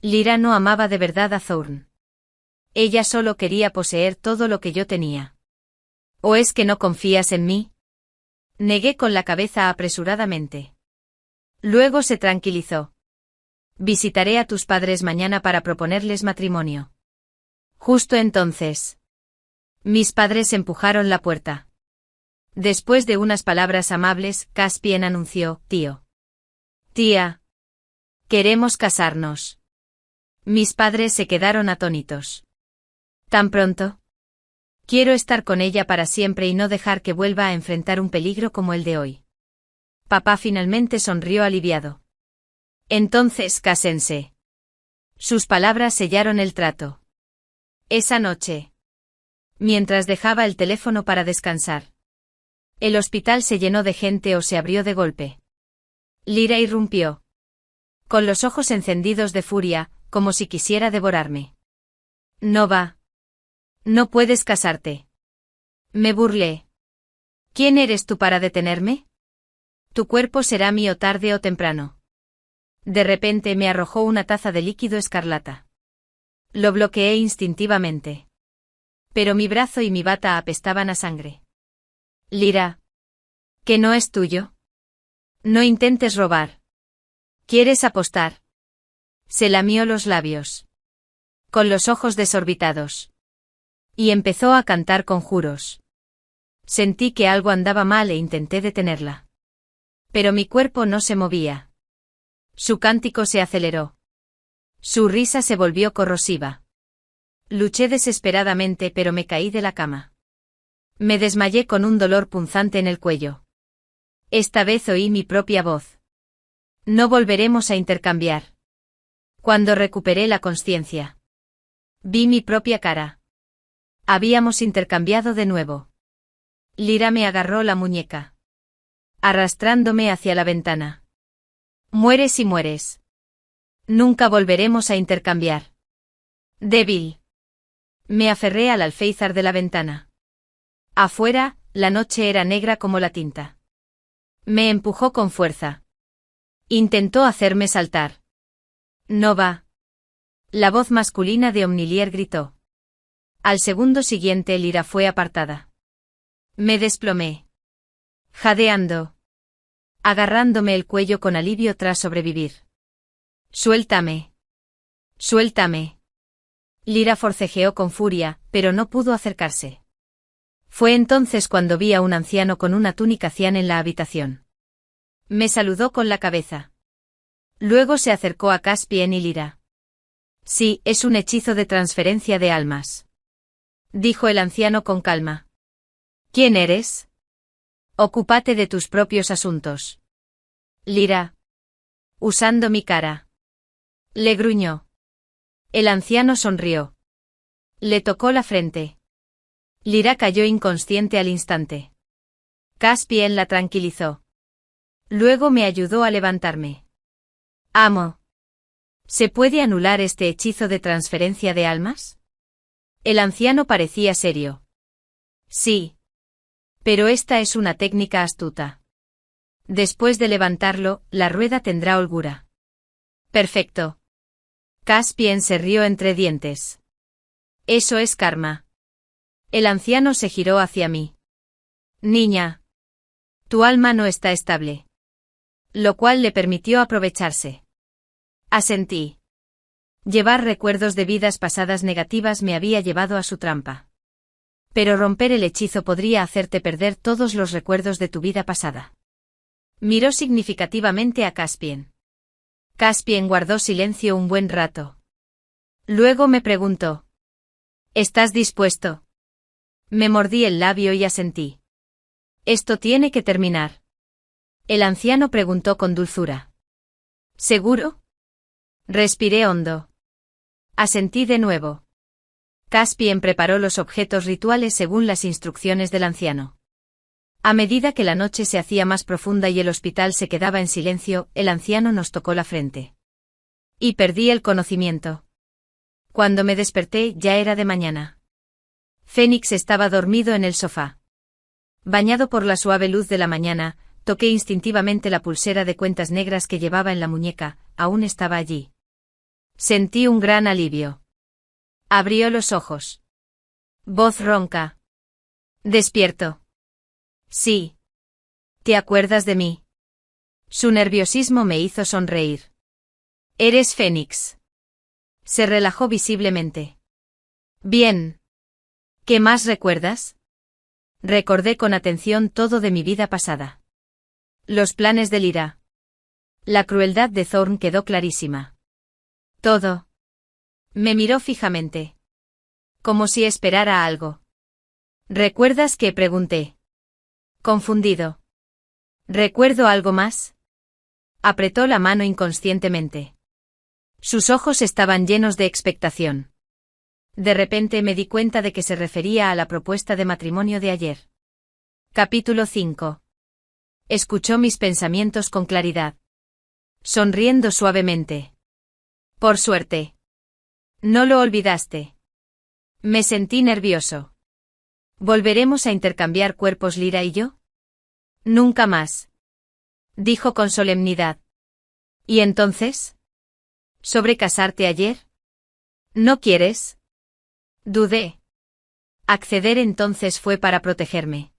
Lyra no amaba de verdad a Thorn. Ella solo quería poseer todo lo que yo tenía. ¿O es que no confías en mí? Negué con la cabeza apresuradamente. Luego se tranquilizó. Visitaré a tus padres mañana para proponerles matrimonio. Justo entonces. Mis padres empujaron la puerta. Después de unas palabras amables, Caspian anunció, tío. Tía. Queremos casarnos. Mis padres se quedaron atónitos. ¿Tan pronto? Quiero estar con ella para siempre y no dejar que vuelva a enfrentar un peligro como el de hoy. Papá finalmente sonrió aliviado. Entonces cásense. Sus palabras sellaron el trato. Esa noche. Mientras dejaba el teléfono para descansar. El hospital se llenó de gente o se abrió de golpe. Lyra irrumpió. Con los ojos encendidos de furia, como si quisiera devorarme. Nova. No puedes casarte. Me burlé. ¿Quién eres tú para detenerme? Tu cuerpo será mío tarde o temprano. De repente me arrojó una taza de líquido escarlata. Lo bloqueé instintivamente. Pero mi brazo y mi bata apestaban a sangre. Lyra. ¿Que no es tuyo? No intentes robar. ¿Quieres apostar? Se lamió los labios. Con los ojos desorbitados. Y empezó a cantar conjuros. Sentí que algo andaba mal e intenté detenerla. Pero mi cuerpo no se movía. Su cántico se aceleró. Su risa se volvió corrosiva. Luché desesperadamente pero me caí de la cama. Me desmayé con un dolor punzante en el cuello. Esta vez oí mi propia voz. No volveremos a intercambiar. Cuando recuperé la consciencia. Vi mi propia cara. Habíamos intercambiado de nuevo. Lyra me agarró la muñeca. Arrastrándome hacia la ventana. Mueres y mueres. Nunca volveremos a intercambiar. Débil. Me aferré al alféizar de la ventana. Afuera, la noche era negra como la tinta. Me empujó con fuerza. Intentó hacerme saltar. Nova. La voz masculina de Omnilier gritó. Al segundo siguiente Lyra fue apartada. Me desplomé. Jadeando. Agarrándome el cuello con alivio tras sobrevivir. Suéltame. Suéltame. Lyra forcejeó con furia, pero no pudo acercarse. Fue entonces cuando vi a un anciano con una túnica cian en la habitación. Me saludó con la cabeza. Luego se acercó a Caspian y Lyra. Sí, es un hechizo de transferencia de almas, dijo el anciano con calma. ¿Quién eres? Ocúpate de tus propios asuntos. Lyra. Usando mi cara. Le gruñó. El anciano sonrió. Le tocó la frente. Lyra cayó inconsciente al instante. Caspian la tranquilizó. Luego me ayudó a levantarme. Amo. ¿Se puede anular este hechizo de transferencia de almas? El anciano parecía serio. Sí. Pero esta es una técnica astuta. Después de levantarlo, la rueda tendrá holgura. Perfecto. Caspian se rió entre dientes. Eso es karma. El anciano se giró hacia mí. Niña. Tu alma no está estable. Lo cual le permitió aprovecharse. Asentí. Llevar recuerdos de vidas pasadas negativas me había llevado a su trampa. Pero romper el hechizo podría hacerte perder todos los recuerdos de tu vida pasada. Miró significativamente a Caspian. Caspian guardó silencio un buen rato. Luego me preguntó. ¿Estás dispuesto? Me mordí el labio y asentí. Esto tiene que terminar. El anciano preguntó con dulzura. ¿Seguro? Respiré hondo. Asentí de nuevo. Caspian preparó los objetos rituales según las instrucciones del anciano. A medida que la noche se hacía más profunda y el hospital se quedaba en silencio, el anciano nos tocó la frente. Y perdí el conocimiento. Cuando me desperté ya era de mañana. Fénix estaba dormido en el sofá. Bañado por la suave luz de la mañana, toqué instintivamente la pulsera de cuentas negras que llevaba en la muñeca, aún estaba allí. Sentí un gran alivio. Abrió los ojos. Voz ronca. Despierto. Sí. ¿Te acuerdas de mí? Su nerviosismo me hizo sonreír. Eres Fénix. Se relajó visiblemente. Bien. ¿Qué más recuerdas? Recordé con atención todo de mi vida pasada. Los planes de Lyra. La crueldad de Thorn quedó clarísima. Todo. Me miró fijamente. Como si esperara algo. ¿Recuerdas qué? Pregunté. Confundido. ¿Recuerdo algo más? Apretó la mano inconscientemente. Sus ojos estaban llenos de expectación. De repente me di cuenta de que se refería a la propuesta de matrimonio de ayer. Capítulo 5. Escuchó mis pensamientos con claridad. Sonriendo suavemente. Por suerte. No lo olvidaste. Me sentí nervioso. ¿Volveremos a intercambiar cuerpos Lyra y yo? Nunca más. Dijo con solemnidad. ¿Y entonces? ¿Sobre casarte ayer? ¿No quieres? Dudé. Acceder entonces fue para protegerme.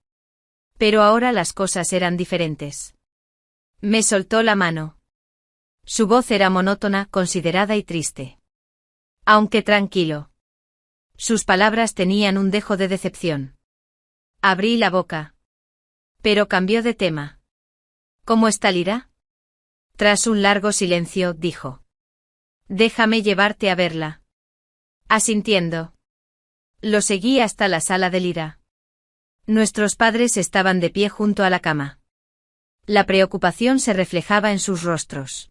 Pero ahora las cosas eran diferentes. Me soltó la mano. Su voz era monótona, considerada y triste. Aunque tranquilo. Sus palabras tenían un dejo de decepción. Abrí la boca. Pero cambió de tema. ¿Cómo está Lyra? Tras un largo silencio, dijo. Déjame llevarte a verla. Asintiendo. Lo seguí hasta la sala de Lyra. Nuestros padres estaban de pie junto a la cama. La preocupación se reflejaba en sus rostros.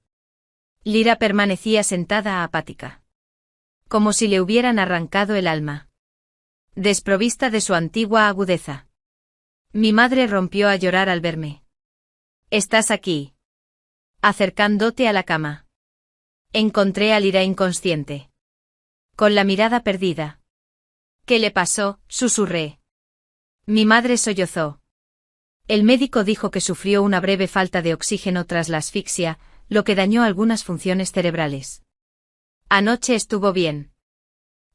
Lyra permanecía sentada apática. Como si le hubieran arrancado el alma. Desprovista de su antigua agudeza. Mi madre rompió a llorar al verme. ¿Estás aquí? Acercándote a la cama. Encontré a Lyra inconsciente. Con la mirada perdida. ¿Qué le pasó? Susurré. Mi madre sollozó. El médico dijo que sufrió una breve falta de oxígeno tras la asfixia, lo que dañó algunas funciones cerebrales. Anoche estuvo bien.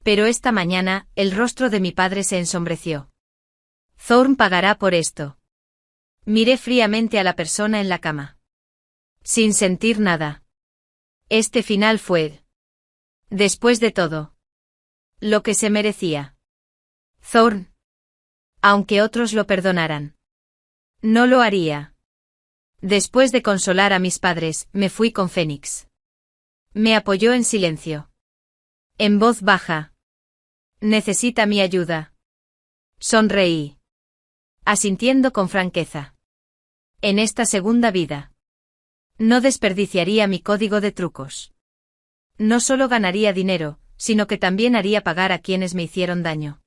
Pero esta mañana, el rostro de mi padre se ensombreció. Thorn pagará por esto. Miré fríamente a la persona en la cama. Sin sentir nada. Este final fue, después de todo, lo que se merecía. Thorn. Aunque otros lo perdonaran. No lo haría. Después de consolar a mis padres, me fui con Fénix. Me apoyó en silencio. En voz baja. Necesita mi ayuda. Sonreí. Asintiendo con franqueza. En esta segunda vida. No desperdiciaría mi código de trucos. No solo ganaría dinero, sino que también haría pagar a quienes me hicieron daño.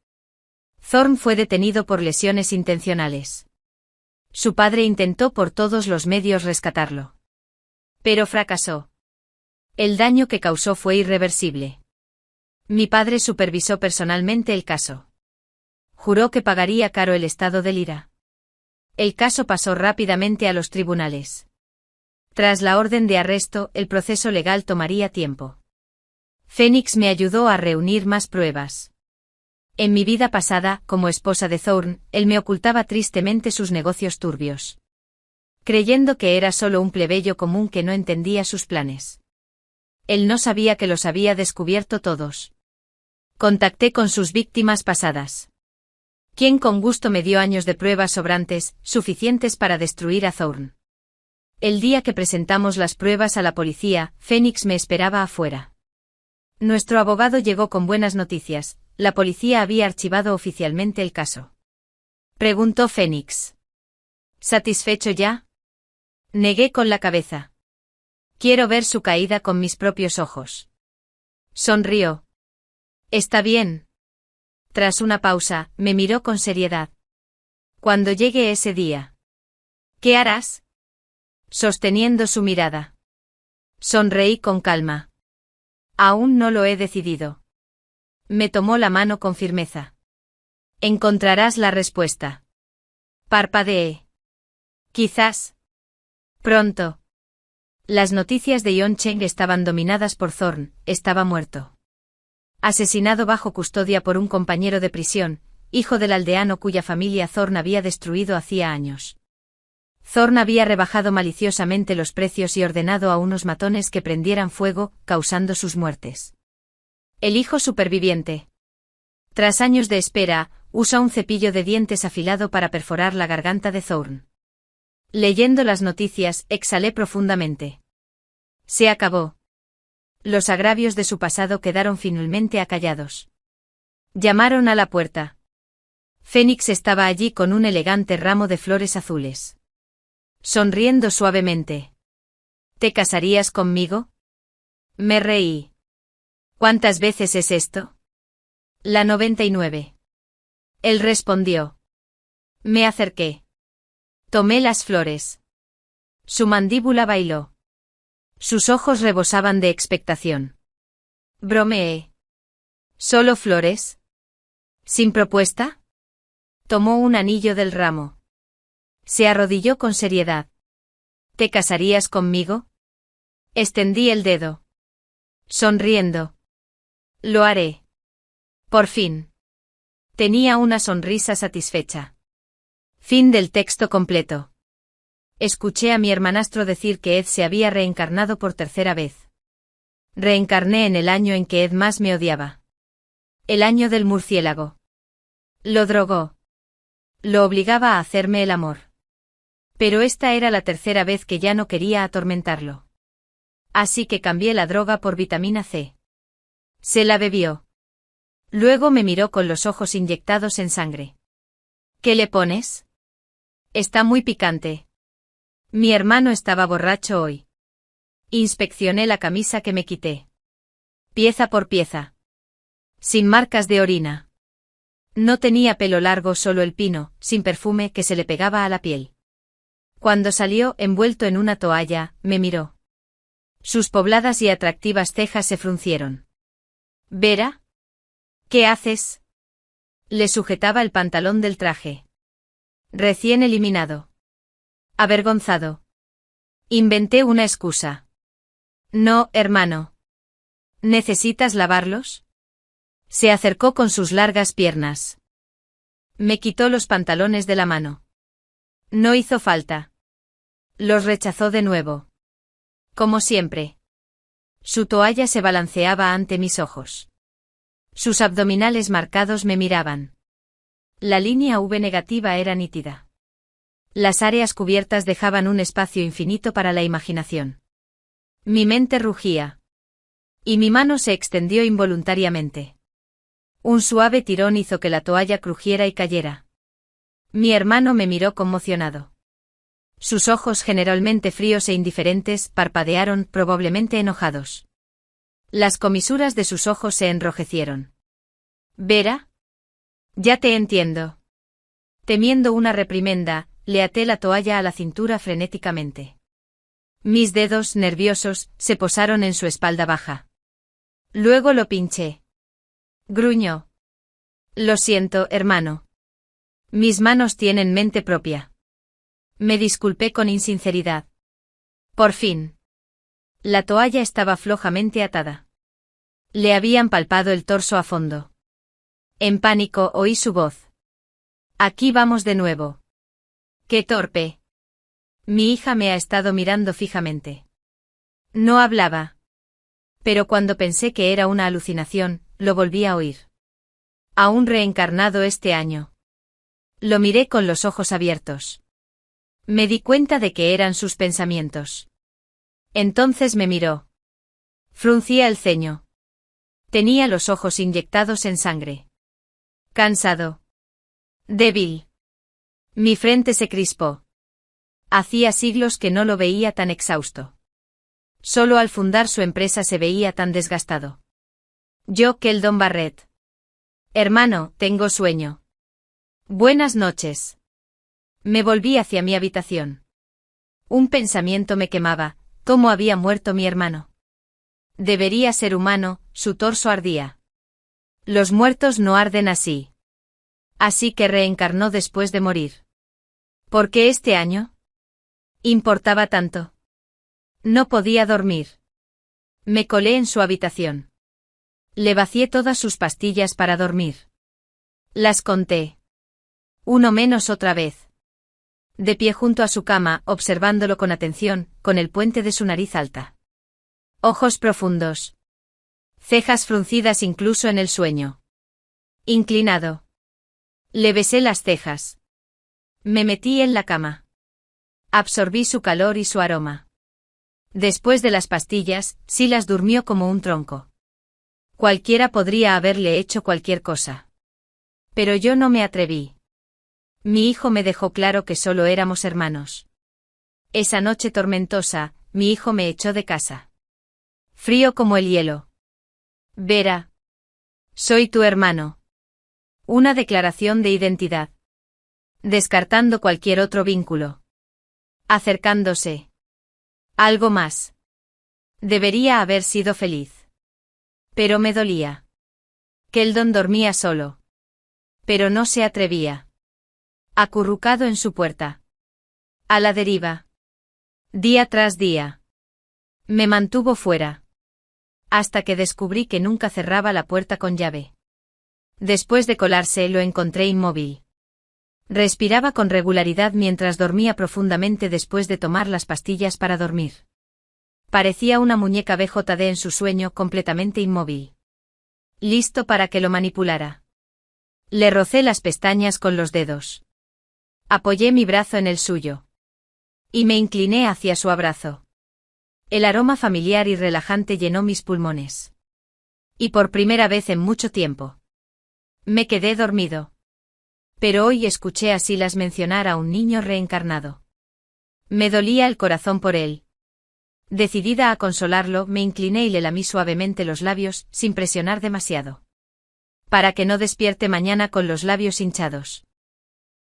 Thorn fue detenido por lesiones intencionales. Su padre intentó por todos los medios rescatarlo. Pero fracasó. El daño que causó fue irreversible. Mi padre supervisó personalmente el caso. Juró que pagaría caro el estado del IRA. El caso pasó rápidamente a los tribunales. Tras la orden de arresto, el proceso legal tomaría tiempo. Fénix me ayudó a reunir más pruebas. En mi vida pasada, como esposa de Thorn, él me ocultaba tristemente sus negocios turbios. Creyendo que era solo un plebeyo común que no entendía sus planes. Él no sabía que los había descubierto todos. Contacté con sus víctimas pasadas. Quien con gusto me dio años de pruebas sobrantes, suficientes para destruir a Thorn. El día que presentamos las pruebas a la policía, Fénix me esperaba afuera. Nuestro abogado llegó con buenas noticias. La policía había archivado oficialmente el caso. Preguntó Fénix. ¿Satisfecho ya? Negué con la cabeza. Quiero ver su caída con mis propios ojos. Sonrió. Está bien. Tras una pausa, me miró con seriedad. Cuando llegue ese día. ¿Qué harás? Sosteniendo su mirada. Sonreí con calma. Aún no lo he decidido. Me tomó la mano con firmeza. Encontrarás la respuesta. Parpadeé. Quizás. Pronto. Las noticias de Yon Cheng estaban dominadas por Thorn, estaba muerto. Asesinado bajo custodia por un compañero de prisión, hijo del aldeano cuya familia Thorn había destruido hacía años. Thorn había rebajado maliciosamente los precios y ordenado a unos matones que prendieran fuego, causando sus muertes. El hijo superviviente. Tras años de espera, usa un cepillo de dientes afilado para perforar la garganta de Thorn. Leyendo las noticias, exhalé profundamente. Se acabó. Los agravios de su pasado quedaron finalmente acallados. Llamaron a la puerta. Fénix estaba allí con un elegante ramo de flores azules. Sonriendo suavemente. ¿Te casarías conmigo? Me reí. ¿Cuántas veces es esto? La 99. Él respondió. Me acerqué. Tomé las flores. Su mandíbula bailó. Sus ojos rebosaban de expectación. Bromeé. ¿Solo flores? ¿Sin propuesta? Tomó un anillo del ramo. Se arrodilló con seriedad. ¿Te casarías conmigo? Extendí el dedo. Sonriendo. Lo haré. Por fin. Tenía una sonrisa satisfecha. Fin del texto completo. Escuché a mi hermanastro decir que Ed se había reencarnado por tercera vez. Reencarné en el año en que Ed más me odiaba. El año del murciélago. Lo drogó. Lo obligaba a hacerme el amor. Pero esta era la tercera vez que ya no quería atormentarlo. Así que cambié la droga por vitamina C. Se la bebió. Luego me miró con los ojos inyectados en sangre. ¿Qué le pones? Está muy picante. Mi hermano estaba borracho hoy. Inspeccioné la camisa que me quité. Pieza por pieza. Sin marcas de orina. No tenía pelo largo, solo el pino, sin perfume que se le pegaba a la piel. Cuando salió, envuelto en una toalla, me miró. Sus pobladas y atractivas cejas se fruncieron. ¿Vera? ¿Qué haces? Le sujetaba el pantalón del traje. Recién eliminado. Avergonzado. Inventé una excusa. No, hermano. ¿Necesitas lavarlos? Se acercó con sus largas piernas. Me quitó los pantalones de la mano. No hizo falta. Los rechazó de nuevo. Como siempre. Su toalla se balanceaba ante mis ojos. Sus abdominales marcados me miraban. La línea V negativa era nítida. Las áreas cubiertas dejaban un espacio infinito para la imaginación. Mi mente rugía. Y mi mano se extendió involuntariamente. Un suave tirón hizo que la toalla crujiera y cayera. Mi hermano me miró conmocionado. Sus ojos, generalmente fríos e indiferentes, parpadearon, probablemente enojados. Las comisuras de sus ojos se enrojecieron. ¿Vera? Ya te entiendo. Temiendo una reprimenda, le até la toalla a la cintura frenéticamente. Mis dedos, nerviosos, se posaron en su espalda baja. Luego lo pinché. Gruñó. Lo siento, hermano. Mis manos tienen mente propia. Me disculpé con insinceridad. Por fin. La toalla estaba flojamente atada. Le habían palpado el torso a fondo. En pánico oí su voz. Aquí vamos de nuevo. ¡Qué torpe! Mi hija me ha estado mirando fijamente. No hablaba. Pero cuando pensé que era una alucinación, lo volví a oír. Aún reencarnado este año. Lo miré con los ojos abiertos. Me di cuenta de que eran sus pensamientos. Entonces me miró. Fruncía el ceño. Tenía los ojos inyectados en sangre. Cansado. Débil. Mi frente se crispó. Hacía siglos que no lo veía tan exhausto. Solo al fundar su empresa se veía tan desgastado. Yo, Keldon Barrett. Hermano, tengo sueño. Buenas noches. Me volví hacia mi habitación. Un pensamiento me quemaba, ¿cómo había muerto mi hermano? Debería ser humano, su torso ardía. Los muertos no arden así. Así que reencarnó después de morir. ¿Por qué este año? ¿Importaba tanto? No podía dormir. Me colé en su habitación. Le vacié todas sus pastillas para dormir. Las conté. Uno menos otra vez. De pie junto a su cama, observándolo con atención, con el puente de su nariz alta. Ojos profundos. Cejas fruncidas incluso en el sueño. Inclinado. Le besé las cejas. Me metí en la cama. Absorbí su calor y su aroma. Después de las pastillas, Silas durmió como un tronco. Cualquiera podría haberle hecho cualquier cosa. Pero yo no me atreví. Mi hijo me dejó claro que solo éramos hermanos. Esa noche tormentosa, mi hijo me echó de casa. Frío como el hielo. Vera. Soy tu hermano. Una declaración de identidad. Descartando cualquier otro vínculo. Acercándose. Algo más. Debería haber sido feliz. Pero me dolía. Keldon dormía solo. Pero no se atrevía. Acurrucado en su puerta. A la deriva. Día tras día. Me mantuvo fuera. Hasta que descubrí que nunca cerraba la puerta con llave. Después de colarse, lo encontré inmóvil. Respiraba con regularidad mientras dormía profundamente después de tomar las pastillas para dormir. Parecía una muñeca BJD en su sueño, completamente inmóvil. Listo para que lo manipulara. Le rocé las pestañas con los dedos. Apoyé mi brazo en el suyo. Y me incliné hacia su abrazo. El aroma familiar y relajante llenó mis pulmones. Y por primera vez en mucho tiempo. Me quedé dormido. Pero hoy escuché a Silas mencionar a un niño reencarnado. Me dolía el corazón por él. Decidida a consolarlo, me incliné y le lamí suavemente los labios, sin presionar demasiado. Para que no despierte mañana con los labios hinchados.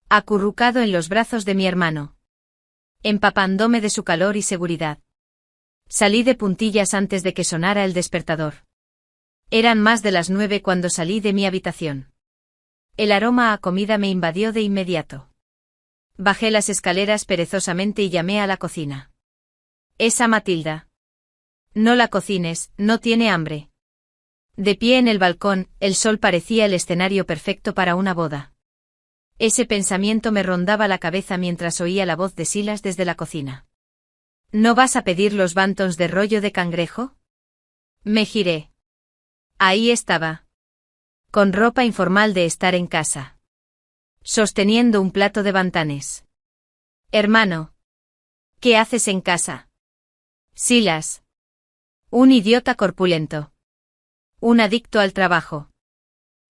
Acurrucado en los brazos de mi hermano. Empapándome de su calor y seguridad. Salí de puntillas antes de que sonara el despertador. Eran más de las 9 cuando salí de mi habitación. El aroma a comida me invadió de inmediato. Bajé las escaleras perezosamente y llamé a la cocina. «Esa Matilda. No la cocines, no tiene hambre». De pie en el balcón, el sol parecía el escenario perfecto para una boda. Ese pensamiento me rondaba la cabeza mientras oía la voz de Silas desde la cocina. «¿No vas a pedir los bantons de rollo de cangrejo?» Me giré. Ahí estaba. Con ropa informal de estar en casa. sosteniendo un plato de bantanes. Hermano. ¿Qué haces en casa? Silas. Un idiota corpulento. Un adicto al trabajo.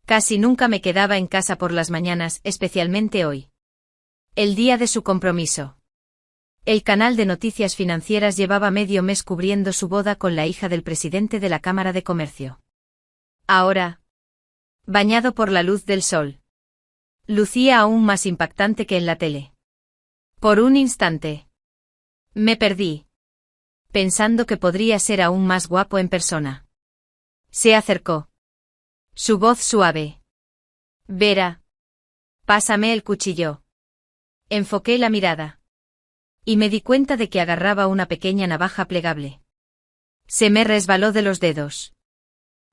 Casi nunca me quedaba en casa por las mañanas, especialmente hoy. El día de su compromiso. El canal de noticias financieras llevaba medio mes cubriendo su boda con la hija del presidente de la Cámara de Comercio. Ahora, bañado por la luz del sol, lucía aún más impactante que en la tele. Por un instante, me perdí, pensando que podría ser aún más guapo en persona. Se acercó. Su voz suave. Vera. Pásame el cuchillo. Enfoqué la mirada. Y me di cuenta de que agarraba una pequeña navaja plegable. Se me resbaló de los dedos.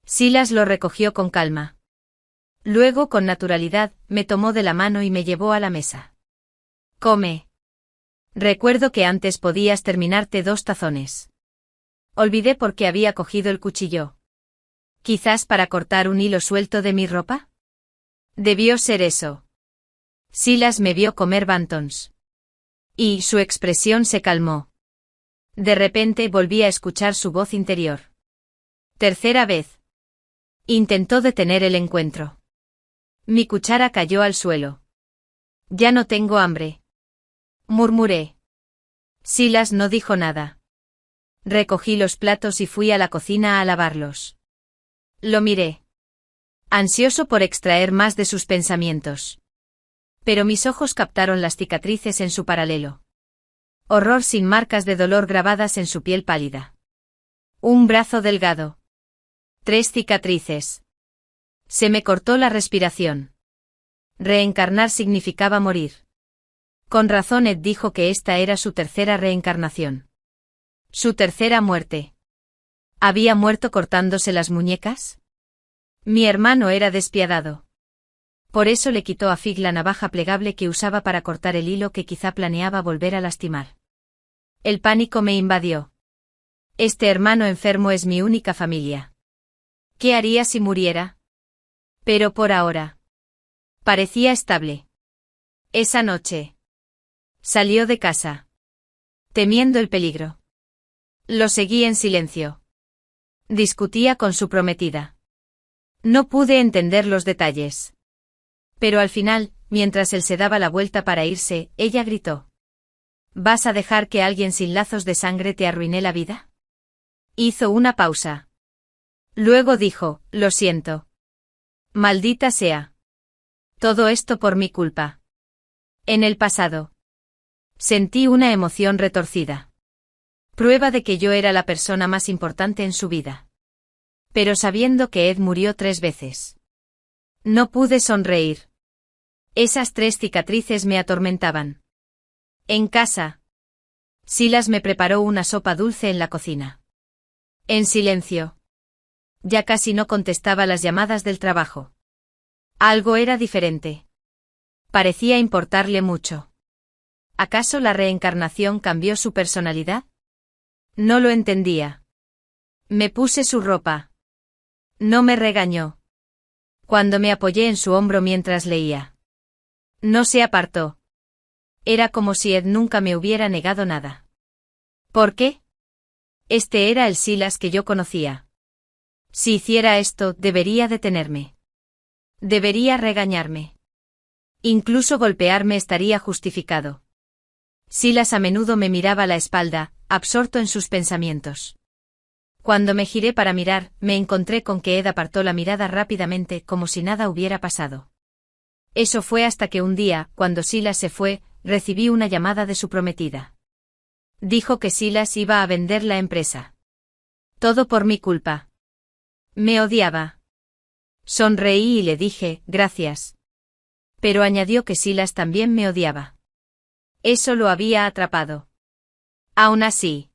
Silas lo recogió con calma. Luego, con naturalidad, me tomó de la mano y me llevó a la mesa. Come. Recuerdo que antes podías terminarte 2 tazones. Olvidé por qué había cogido el cuchillo. ¿Quizás para cortar un hilo suelto de mi ropa? Debió ser eso. Silas me vio comer bantons. Y su expresión se calmó. De repente volví a escuchar su voz interior. Tercera vez. Intentó detener el encuentro. Mi cuchara cayó al suelo. Ya no tengo hambre. Murmuré. Silas no dijo nada. Recogí los platos y fui a la cocina a lavarlos. Lo miré. Ansioso por extraer más de sus pensamientos. Pero mis ojos captaron las cicatrices en su paralelo. Horror sin marcas de dolor grabadas en su piel pálida. Un brazo delgado. 3 cicatrices. Se me cortó la respiración. Reencarnar significaba morir. Con razón Ed dijo que esta era su tercera reencarnación. Su tercera muerte. ¿Había muerto cortándose las muñecas? Mi hermano era despiadado. Por eso le quitó a Fig la navaja plegable que usaba para cortar el hilo que quizá planeaba volver a lastimar. El pánico me invadió. Este hermano enfermo es mi única familia. ¿Qué haría si muriera? Pero por ahora. Parecía estable. Esa noche. Salió de casa. Temiendo el peligro. Lo seguí en silencio. Discutía con su prometida. No pude entender los detalles. Pero al final, mientras él se daba la vuelta para irse, ella gritó. ¿Vas a dejar que alguien sin lazos de sangre te arruine la vida? Hizo una pausa. Luego dijo, lo siento. Maldita sea. Todo esto por mi culpa. En el pasado. Sentí una emoción retorcida. Prueba de que yo era la persona más importante en su vida. Pero sabiendo que Ed murió 3 veces. No pude sonreír. Esas 3 cicatrices me atormentaban. En casa. Silas me preparó una sopa dulce en la cocina. En silencio. Ya casi no contestaba las llamadas del trabajo. Algo era diferente. Parecía importarle mucho. ¿Acaso la reencarnación cambió su personalidad? No lo entendía. Me puse su ropa. No me regañó. Cuando me apoyé en su hombro mientras leía. No se apartó. Era como si Ed nunca me hubiera negado nada. ¿Por qué? Este era el Silas que yo conocía. Si hiciera esto, debería detenerme. Debería regañarme. Incluso golpearme estaría justificado. Silas a menudo me miraba a la espalda, absorto en sus pensamientos. Cuando me giré para mirar, me encontré con que Ed apartó la mirada rápidamente como si nada hubiera pasado. Eso fue hasta que un día, cuando Silas se fue, recibí una llamada de su prometida. Dijo que Silas iba a vender la empresa. Todo por mi culpa. Me odiaba. Sonreí y le dije, gracias. Pero añadió que Silas también me odiaba. Eso lo había atrapado. Aún así.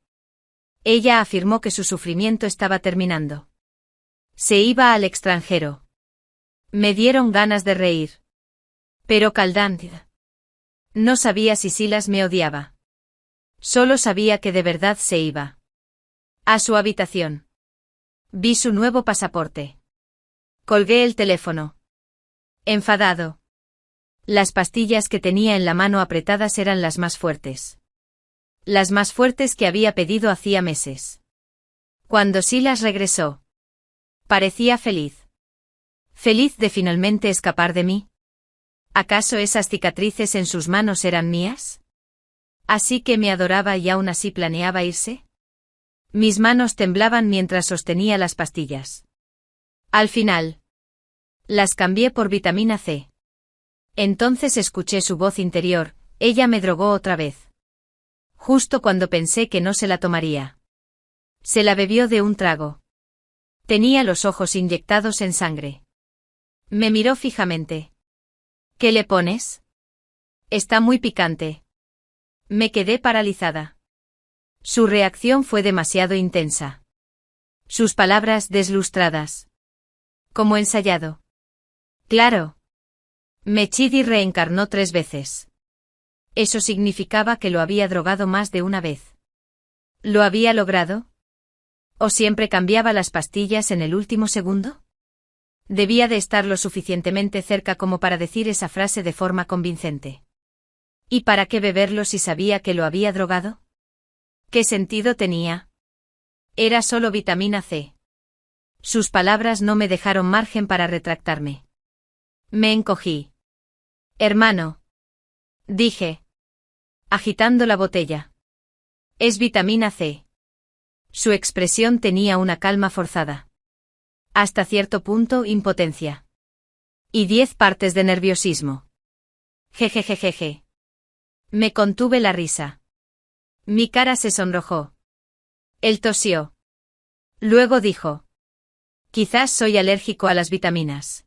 Ella afirmó que su sufrimiento estaba terminando. Se iba al extranjero. Me dieron ganas de reír. Pero Cándida. No sabía si Silas me odiaba. Solo sabía que de verdad se iba. A su habitación. Vi su nuevo pasaporte. Colgué el teléfono. Enfadado. Las pastillas que tenía en la mano apretadas eran las más fuertes. Las más fuertes que había pedido hacía meses. Cuando Silas regresó, parecía feliz. ¿Feliz de finalmente escapar de mí? ¿Acaso esas cicatrices en sus manos eran mías? ¿Así que me adoraba y aún así planeaba irse? Mis manos temblaban mientras sostenía las pastillas. Al final, las cambié por vitamina C. Entonces escuché su voz interior, ella me drogó otra vez. Justo cuando pensé que no se la tomaría. Se la bebió de un trago. Tenía los ojos inyectados en sangre. Me miró fijamente. ¿Qué le pones? Está muy picante. Me quedé paralizada. Su reacción fue demasiado intensa. Sus palabras deslustradas. Como ensayado. Claro. Mechidi reencarnó 3 veces. Eso significaba que lo había drogado más de una vez. ¿Lo había logrado? ¿O siempre cambiaba las pastillas en el último segundo? Debía de estar lo suficientemente cerca como para decir esa frase de forma convincente. ¿Y para qué beberlo si sabía que lo había drogado? ¿Qué sentido tenía? Era solo vitamina C. Sus palabras no me dejaron margen para retractarme. Me encogí. Hermano. Dije. Agitando la botella. Es vitamina C. Su expresión tenía una calma forzada. Hasta cierto punto impotencia. Y 10 partes de nerviosismo. Jejejejeje. Me contuve la risa. Mi cara se sonrojó. Él tosió. Luego dijo. Quizás soy alérgico a las vitaminas.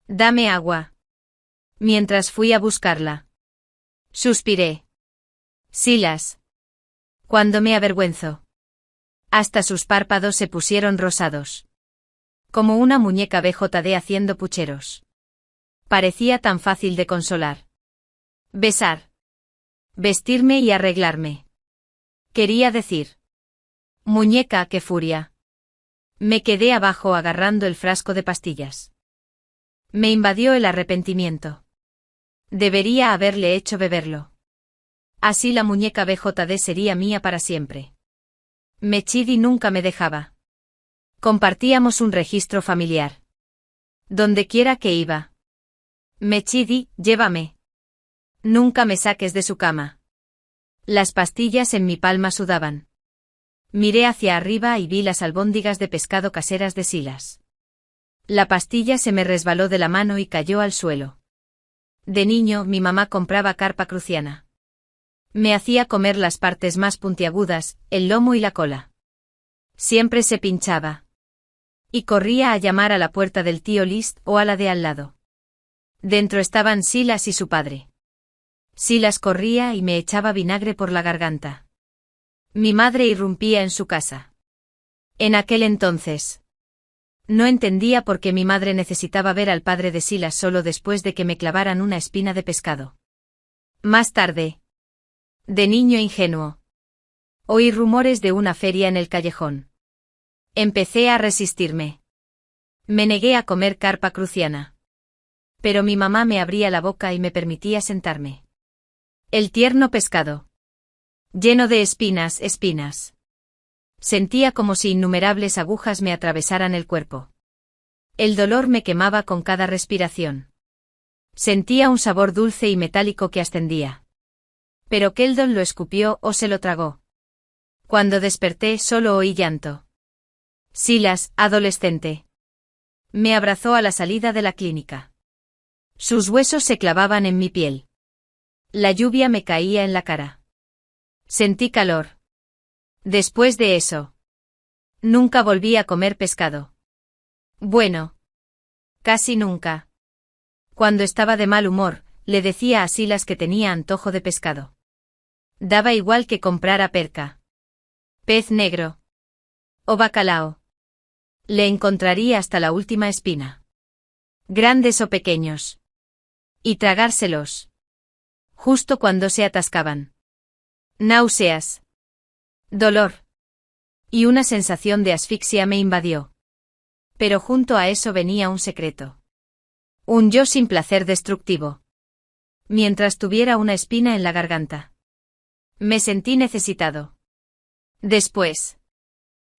Dame agua. Mientras fui a buscarla. Suspiré. Silas. Cuando me avergüenzo. Hasta sus párpados se pusieron rosados. Como una muñeca BJD haciendo pucheros. Parecía tan fácil de consolar. Besar. Vestirme y arreglarme. Quería decir. Muñeca, qué furia. Me quedé abajo agarrando el frasco de pastillas. Me invadió el arrepentimiento. Debería haberle hecho beberlo. Así la muñeca BJD sería mía para siempre. Mechidi nunca me dejaba. Compartíamos un registro familiar. Donde quiera que iba. Mechidi, llévame. Nunca me saques de su cama. Las pastillas en mi palma sudaban. Miré hacia arriba y vi las albóndigas de pescado caseras de Silas. La pastilla se me resbaló de la mano y cayó al suelo. De niño, mi mamá compraba carpa cruciana. Me hacía comer las partes más puntiagudas, el lomo y la cola. Siempre se pinchaba. Y corría a llamar a la puerta del tío List o a la de al lado. Dentro estaban Silas y su padre. Silas corría y me echaba vinagre por la garganta. Mi madre irrumpía en su casa. En aquel entonces. No entendía por qué mi madre necesitaba ver al padre de Silas solo después de que me clavaran una espina de pescado. Más tarde. De niño ingenuo. Oí rumores de una feria en el callejón. Empecé a resistirme. Me negué a comer carpa cruciana. Pero mi mamá me abría la boca y me permitía sentarme. El tierno pescado. Lleno de espinas, espinas. Sentía como si innumerables agujas me atravesaran el cuerpo. El dolor me quemaba con cada respiración. Sentía un sabor dulce y metálico que ascendía. Pero Keldon lo escupió o se lo tragó. Cuando desperté solo oí llanto. Silas, adolescente. Me abrazó a la salida de la clínica. Sus huesos se clavaban en mi piel. La lluvia me caía en la cara. Sentí calor. Después de eso. Nunca volví a comer pescado. Bueno. Casi nunca. Cuando estaba de mal humor, le decía a Silas que tenía antojo de pescado. Daba igual que comprara perca. Pez negro. O bacalao. Le encontraría hasta la última espina. Grandes o pequeños. Y tragárselos. Justo cuando se atascaban. Náuseas. Dolor. Y una sensación de asfixia me invadió. Pero junto a eso venía un secreto. Un yo sin placer destructivo. mientras tuviera una espina en la garganta. Me sentí necesitado. Después.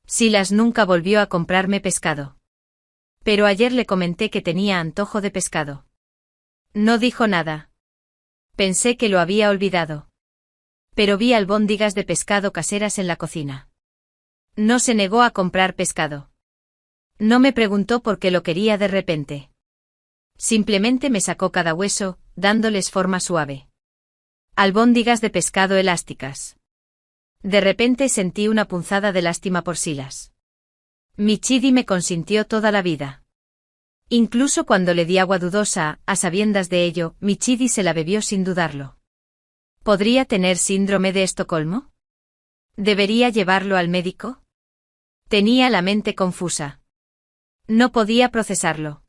Silas nunca volvió a comprarme pescado. Pero ayer le comenté que tenía antojo de pescado. No dijo nada. Pensé que lo había olvidado. Pero vi albóndigas de pescado caseras en la cocina. No se negó a comprar pescado. No me preguntó por qué lo quería de repente. Simplemente me sacó cada hueso, dándoles forma suave. Albóndigas de pescado elásticas. De repente sentí una punzada de lástima por Silas. Mi Chidi me consintió toda la vida. Incluso cuando le di agua dudosa, a sabiendas de ello, mi Chidi se la bebió sin dudarlo. ¿Podría tener síndrome de Estocolmo? ¿Debería llevarlo al médico? Tenía la mente confusa. No podía procesarlo.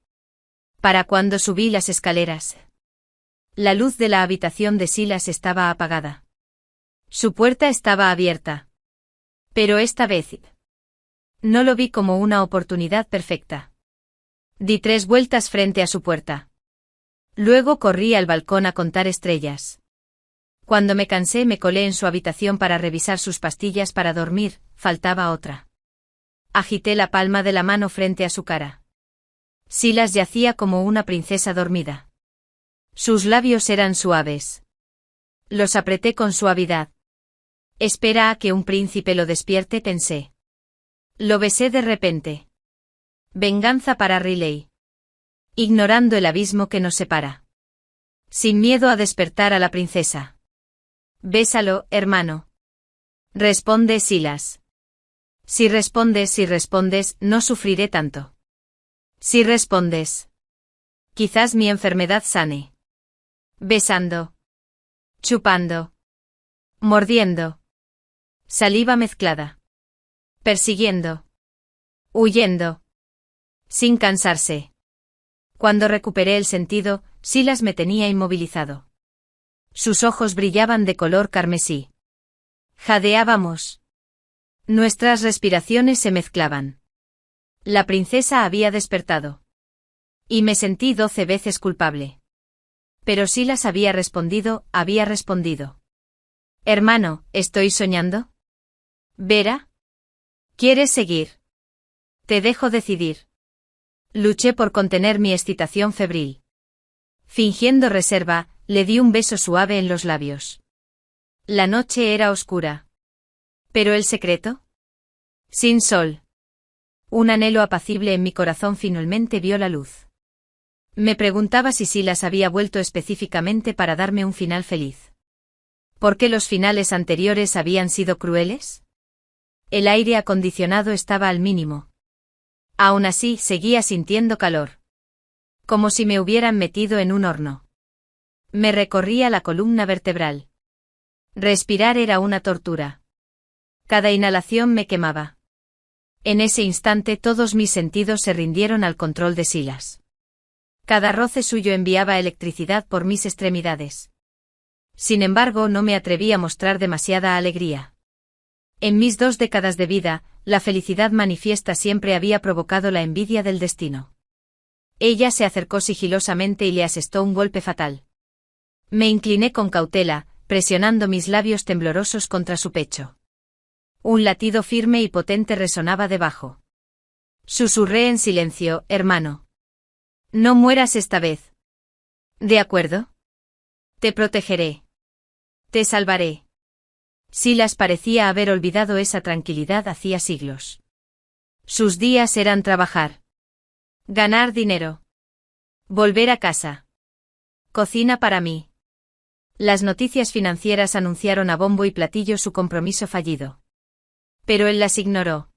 Para cuando subí las escaleras. La luz de la habitación de Silas estaba apagada. Su puerta estaba abierta. Pero esta vez no lo vi como una oportunidad perfecta. Di 3 vueltas frente a su puerta. Luego corrí al balcón a contar estrellas. Cuando me cansé me colé en su habitación para revisar sus pastillas para dormir, faltaba otra. Agité la palma de la mano frente a su cara. Silas yacía como una princesa dormida. Sus labios eran suaves. Los apreté con suavidad. Espera a que un príncipe lo despierte, pensé. Lo besé de repente. Venganza para Riley. Ignorando el abismo que nos separa. Sin miedo a despertar a la princesa. Bésalo, hermano. Responde Silas. Si respondes, no sufriré tanto. Si respondes. Quizás mi enfermedad sane. Besando. Chupando. Mordiendo. Saliva mezclada. Persiguiendo. Huyendo. Sin cansarse. Cuando recuperé el sentido, Silas me tenía inmovilizado. Sus ojos brillaban de color carmesí. Jadeábamos. Nuestras respiraciones se mezclaban. La princesa había despertado. Y me sentí 12 veces culpable. Pero Silas había respondido. Hermano, ¿estoy soñando? ¿Vera? ¿Quieres seguir? Te dejo decidir. Luché por contener mi excitación febril. Fingiendo reserva, le di un beso suave en los labios. La noche era oscura. ¿Pero el secreto? Sin sol. Un anhelo apacible en mi corazón finalmente vio la luz. Me preguntaba si Silas había vuelto específicamente para darme un final feliz. ¿Por qué los finales anteriores habían sido crueles? El aire acondicionado estaba al mínimo. Aún así, seguía sintiendo calor. Como si me hubieran metido en un horno. Me recorría la columna vertebral. Respirar era una tortura. Cada inhalación me quemaba. En ese instante todos mis sentidos se rindieron al control de Silas. Cada roce suyo enviaba electricidad por mis extremidades. Sin embargo, no me atreví a mostrar demasiada alegría. En mis 2 décadas de vida, la felicidad manifiesta siempre había provocado la envidia del destino. Ella se acercó sigilosamente y le asestó un golpe fatal. Me incliné con cautela, presionando mis labios temblorosos contra su pecho. Un latido firme y potente resonaba debajo. Susurré en silencio, hermano. No mueras esta vez. ¿De acuerdo? Te protegeré. Te salvaré. Silas parecía haber olvidado esa tranquilidad hacía siglos. Sus días eran trabajar. Ganar dinero. Volver a casa. Cocina para mí. Las noticias financieras anunciaron a bombo y platillo su compromiso fallido. Pero él las ignoró.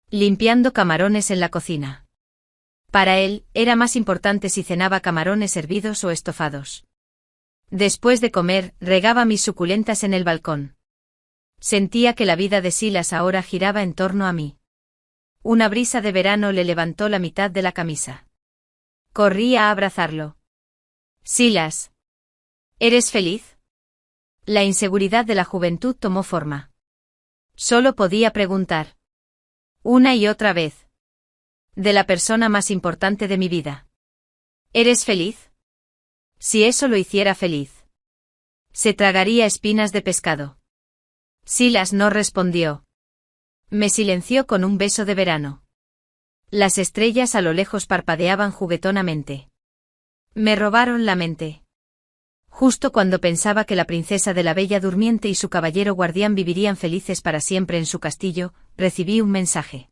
Limpiando camarones en la cocina. Para él, era más importante si cenaba camarones hervidos o estofados. Después de comer, regaba mis suculentas en el balcón. Sentía que la vida de Silas ahora giraba en torno a mí. Una brisa de verano le levantó la mitad de la camisa. Corrí a abrazarlo. Silas. ¿Eres feliz? La inseguridad de la juventud tomó forma. Solo podía preguntar. Una y otra vez. De la persona más importante de mi vida. ¿Eres feliz? Si eso lo hiciera feliz. Se tragaría espinas de pescado. Silas no respondió. Me silenció con un beso de verano. Las estrellas a lo lejos parpadeaban juguetonamente. Me robaron la mente. Justo cuando pensaba que la princesa de la Bella Durmiente y su caballero guardián vivirían felices para siempre en su castillo, recibí un mensaje.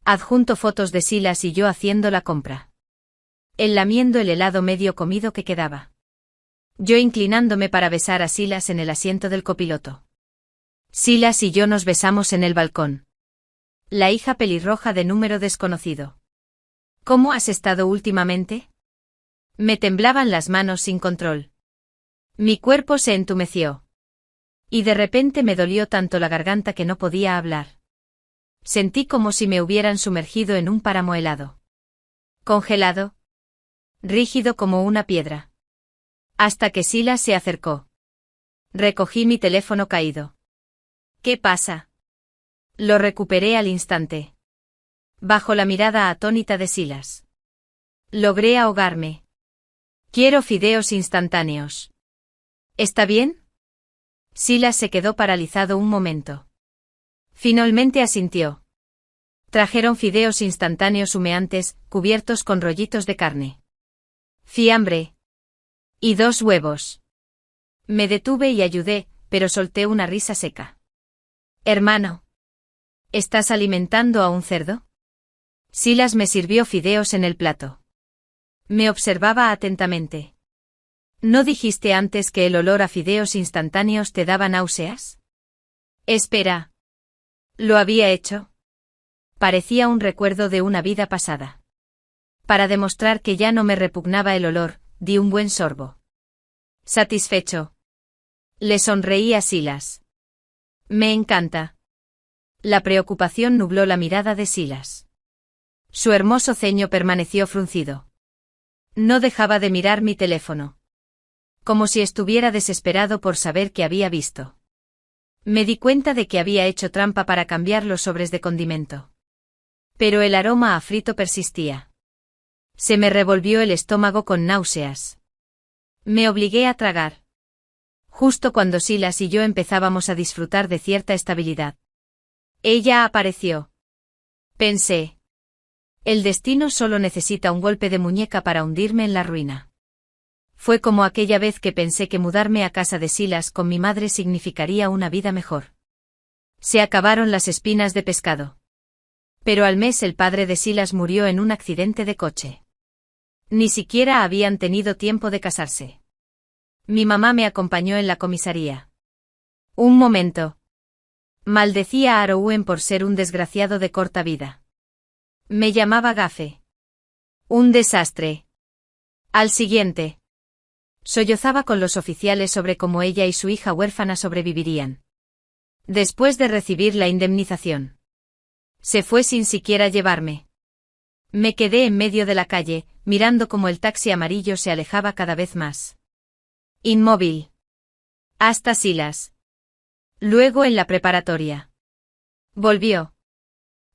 Adjunto fotos de Silas y yo haciendo la compra. Él lamiendo el helado medio comido que quedaba. Yo inclinándome para besar a Silas en el asiento del copiloto. Silas y yo nos besamos en el balcón. La hija pelirroja de número desconocido. ¿Cómo has estado últimamente? Me temblaban las manos sin control. Mi cuerpo se entumeció. Y de repente me dolió tanto la garganta que no podía hablar. Sentí como si me hubieran sumergido en un páramo helado. Congelado. Rígido como una piedra. Hasta que Silas se acercó. Recogí mi teléfono caído. ¿Qué pasa? Lo recuperé al instante. Bajo la mirada atónita de Silas. Logré ahogarme. Quiero fideos instantáneos. ¿Está bien? Silas se quedó paralizado un momento. Finalmente asintió. Trajeron fideos instantáneos humeantes, cubiertos con rollitos de carne. Fiambre. Y 2 huevos. Me detuve y ayudé, pero solté una risa seca. Hermano. ¿Estás alimentando a un cerdo? Silas me sirvió fideos en el plato. Me observaba atentamente. ¿No dijiste antes que el olor a fideos instantáneos te daba náuseas? Espera. ¿Lo había hecho? Parecía un recuerdo de una vida pasada. Para demostrar que ya no me repugnaba el olor, di un buen sorbo. Satisfecho. Le sonreí a Silas. Me encanta. La preocupación nubló la mirada de Silas. Su hermoso ceño permaneció fruncido. No dejaba de mirar mi teléfono. Como si estuviera desesperado por saber qué había visto. Me di cuenta de que había hecho trampa para cambiar los sobres de condimento. Pero el aroma a frito persistía. Se me revolvió el estómago con náuseas. Me obligué a tragar. Justo cuando Silas y yo empezábamos a disfrutar de cierta estabilidad. Ella apareció. Pensé. El destino solo necesita un golpe de muñeca para hundirme en la ruina. Fue como aquella vez que pensé que mudarme a casa de Silas con mi madre significaría una vida mejor. Se acabaron las espinas de pescado. Pero al mes el padre de Silas murió en un accidente de coche. Ni siquiera habían tenido tiempo de casarse. Mi mamá me acompañó en la comisaría. Un momento. Maldecía a Arouen por ser un desgraciado de corta vida. Me llamaba gafe. Un desastre. Al siguiente. Sollozaba con los oficiales sobre cómo ella y su hija huérfana sobrevivirían. Después de recibir la indemnización. Se fue sin siquiera llevarme. Me quedé en medio de la calle, mirando cómo el taxi amarillo se alejaba cada vez más. Inmóvil. Hasta Silas. Luego en la preparatoria. Volvió.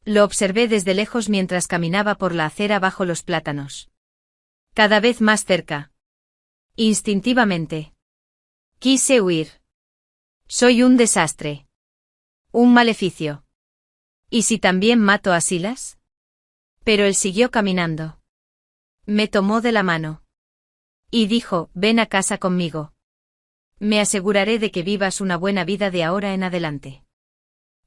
Lo observé desde lejos mientras caminaba por la acera bajo los plátanos. Cada vez más cerca. Instintivamente. Quise huir. Soy un desastre. Un maleficio. ¿Y si también mato a Silas? Pero él siguió caminando. Me tomó de la mano. Y dijo, ven a casa conmigo. Me aseguraré de que vivas una buena vida de ahora en adelante.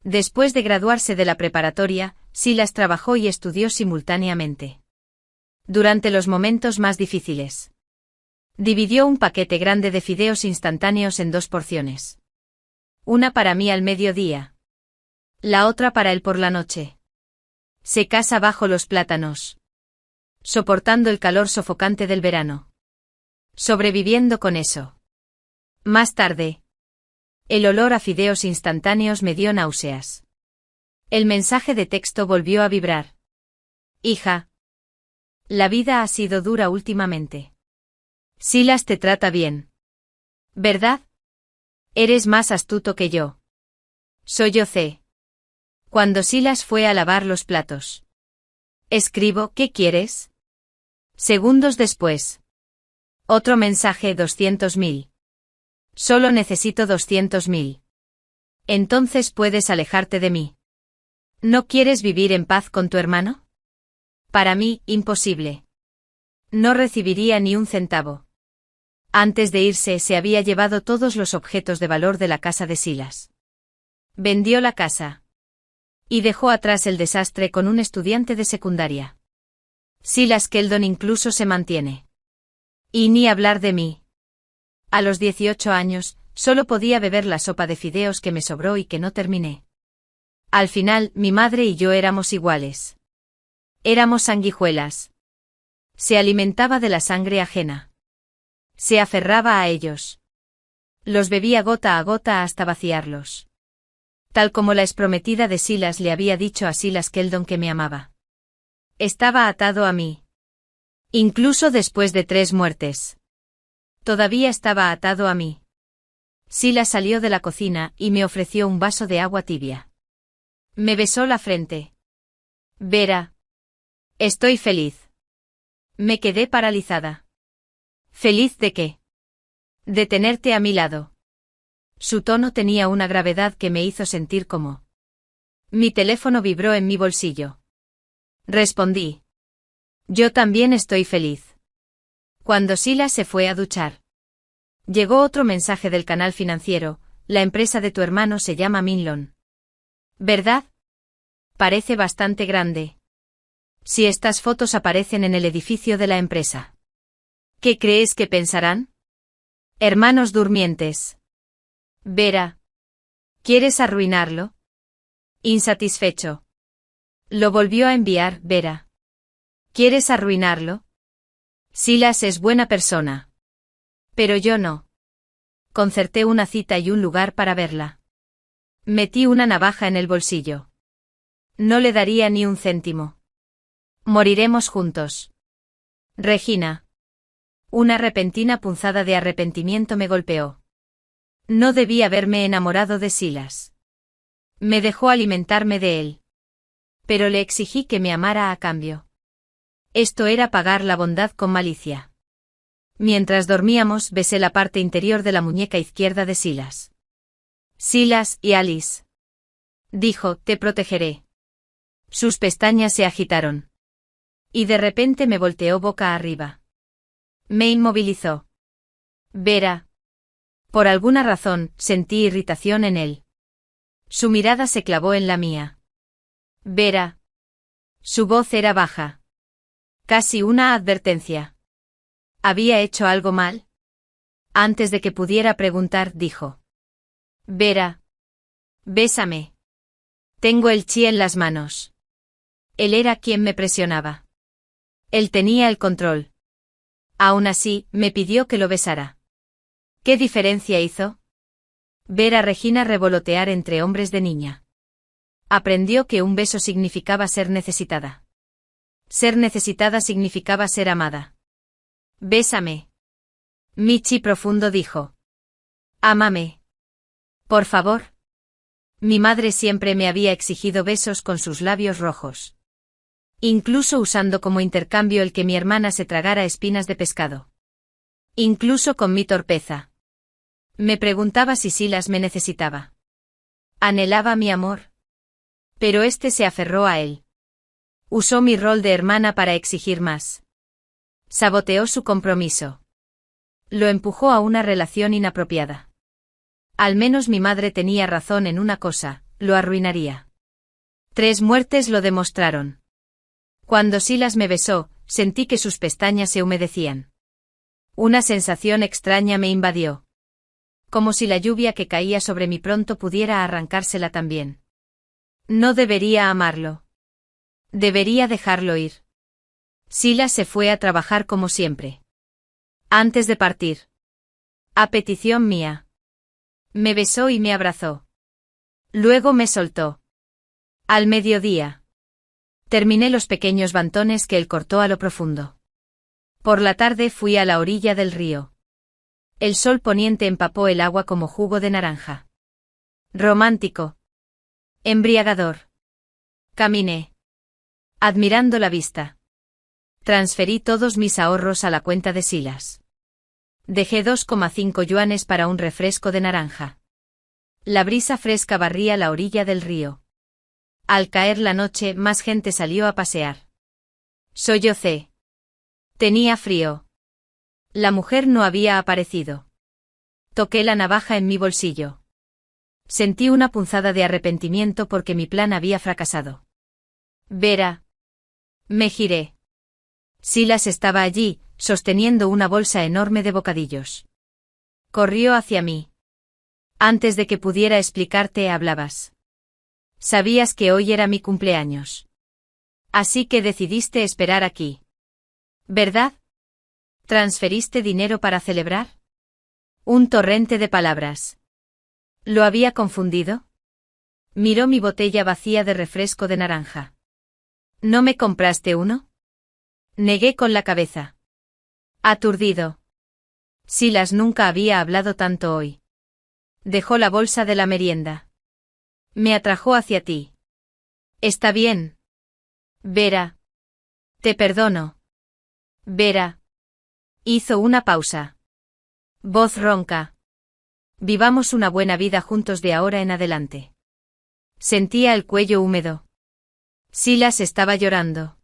Después de graduarse de la preparatoria, Silas trabajó y estudió simultáneamente. Durante los momentos más difíciles. Dividió un paquete grande de fideos instantáneos en 2 porciones. Una para mí al mediodía. La otra para él por la noche. Se casa bajo los plátanos. Soportando el calor sofocante del verano. Sobreviviendo con eso. Más tarde. El olor a fideos instantáneos me dio náuseas. El mensaje de texto volvió a vibrar. Hija. La vida ha sido dura últimamente. Silas te trata bien. ¿Verdad? Eres más astuto que yo. Sollocé. Cuando Silas fue a lavar los platos. Escribo, ¿qué quieres? Segundos después. Otro mensaje 200.000. Solo necesito 200.000. Entonces puedes alejarte de mí. ¿No quieres vivir en paz con tu hermano? Para mí, imposible. No recibiría ni un centavo. Antes de irse se había llevado todos los objetos de valor de la casa de Silas. Vendió la casa. Y dejó atrás el desastre con un estudiante de secundaria. Silas Keldon incluso se mantiene. Y ni hablar de mí. A los 18 años, solo podía beber la sopa de fideos que me sobró y que no terminé. Al final, mi madre y yo éramos iguales. Éramos sanguijuelas. Se alimentaba de la sangre ajena. Se aferraba a ellos. Los bebía gota a gota hasta vaciarlos. Tal como la exprometida de Silas le había dicho a Silas Keldon que me amaba. Estaba atado a mí. Incluso después de 3 muertes. Todavía estaba atado a mí. Silas salió de la cocina y me ofreció un vaso de agua tibia. Me besó la frente. Vera. Estoy feliz. Me quedé paralizada. ¿Feliz de qué? De tenerte a mi lado. Su tono tenía una gravedad que me hizo sentir como. Mi teléfono vibró en mi bolsillo. Respondí. Yo también estoy feliz. Cuando Silas se fue a duchar. Llegó otro mensaje del canal financiero, la empresa de tu hermano se llama Minlon. ¿Verdad? Parece bastante grande. Si estas fotos aparecen en el edificio de la empresa. ¿Qué crees que pensarán? Hermanos durmientes. Vera. ¿Quieres arruinarlo? Insatisfecho. Lo volvió a enviar, Vera. ¿Quieres arruinarlo? Silas es buena persona. Pero yo no. Concerté una cita y un lugar para verla. Metí una navaja en el bolsillo. No le daría ni un céntimo. Moriremos juntos. Regina. Una repentina punzada de arrepentimiento me golpeó. No debí haberme enamorado de Silas. Me dejó alimentarme de él. Pero le exigí que me amara a cambio. Esto era pagar la bondad con malicia. Mientras dormíamos besé la parte interior de la muñeca izquierda de Silas. Silas y Alice. Dijo, te protegeré. Sus pestañas se agitaron. Y de repente me volteó boca arriba. Me inmovilizó. Vera. Por alguna razón, sentí irritación en él. Su mirada se clavó en la mía. Vera. Su voz era baja. Casi una advertencia. ¿Había hecho algo mal? Antes de que pudiera preguntar, dijo. Vera. Bésame. Tengo el chi en las manos. Él era quien me presionaba. Él tenía el control. Aún así, me pidió que lo besara. ¿Qué diferencia hizo? Ver a Regina revolotear entre hombres de niña. Aprendió que un beso significaba ser necesitada. Ser necesitada significaba ser amada. Bésame. Michi profundo dijo. Ámame. Por favor. Mi madre siempre me había exigido besos con sus labios rojos. Incluso usando como intercambio el que mi hermana se tragara espinas de pescado. Incluso con mi torpeza. Me preguntaba si Silas me necesitaba. Anhelaba mi amor. Pero este se aferró a él. Usó mi rol de hermana para exigir más. Saboteó su compromiso. Lo empujó a una relación inapropiada. Al menos mi madre tenía razón en una cosa, lo arruinaría. 3 muertes lo demostraron. Cuando Silas me besó, sentí que sus pestañas se humedecían. Una sensación extraña me invadió. Como si la lluvia que caía sobre mí pronto pudiera arrancársela también. No debería amarlo. Debería dejarlo ir. Silas se fue a trabajar como siempre. Antes de partir. A petición mía. Me besó y me abrazó. Luego me soltó. Al mediodía. Terminé los pequeños bantones que él cortó a lo profundo. Por la tarde fui a la orilla del río. El sol poniente empapó el agua como jugo de naranja. Romántico. Embriagador. Caminé. Admirando la vista. Transferí todos mis ahorros a la cuenta de Silas. Dejé 2,5 yuanes para un refresco de naranja. La brisa fresca barría la orilla del río. Al caer la noche, más gente salió a pasear. Sollocé. Tenía frío. La mujer no había aparecido. Toqué la navaja en mi bolsillo. Sentí una punzada de arrepentimiento porque mi plan había fracasado. Vera. Me giré. Silas estaba allí, sosteniendo una bolsa enorme de bocadillos. Corrió hacia mí. Antes de que pudiera explicarte, hablabas. Sabías que hoy era mi cumpleaños. Así que decidiste esperar aquí. ¿Verdad? ¿Transferiste dinero para celebrar? Un torrente de palabras. ¿Lo había confundido? Miró mi botella vacía de refresco de naranja. ¿No me compraste uno? Negué con la cabeza. Aturdido. Silas nunca había hablado tanto hoy. Dejó la bolsa de la merienda. Me atrajo hacia ti. Está bien. Vera. Te perdono. Vera. Hizo una pausa. Voz ronca. Vivamos una buena vida juntos de ahora en adelante. Sentía el cuello húmedo. Silas estaba llorando.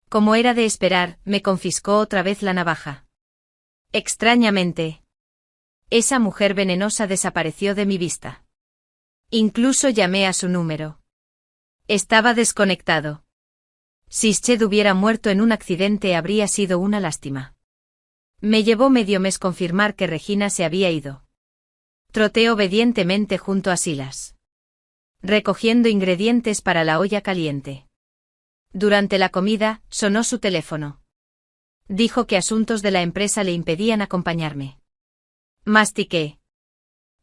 Como era de esperar, me confiscó otra vez la navaja. Extrañamente. Esa mujer venenosa desapareció de mi vista. Incluso llamé a su número. Estaba desconectado. Si Ched hubiera muerto en un accidente habría sido una lástima. Me llevó medio mes confirmar que Regina se había ido. Troté obedientemente junto a Silas, recogiendo ingredientes para la olla caliente. Durante la comida, sonó su teléfono. Dijo que asuntos de la empresa le impedían acompañarme. Mastiqué.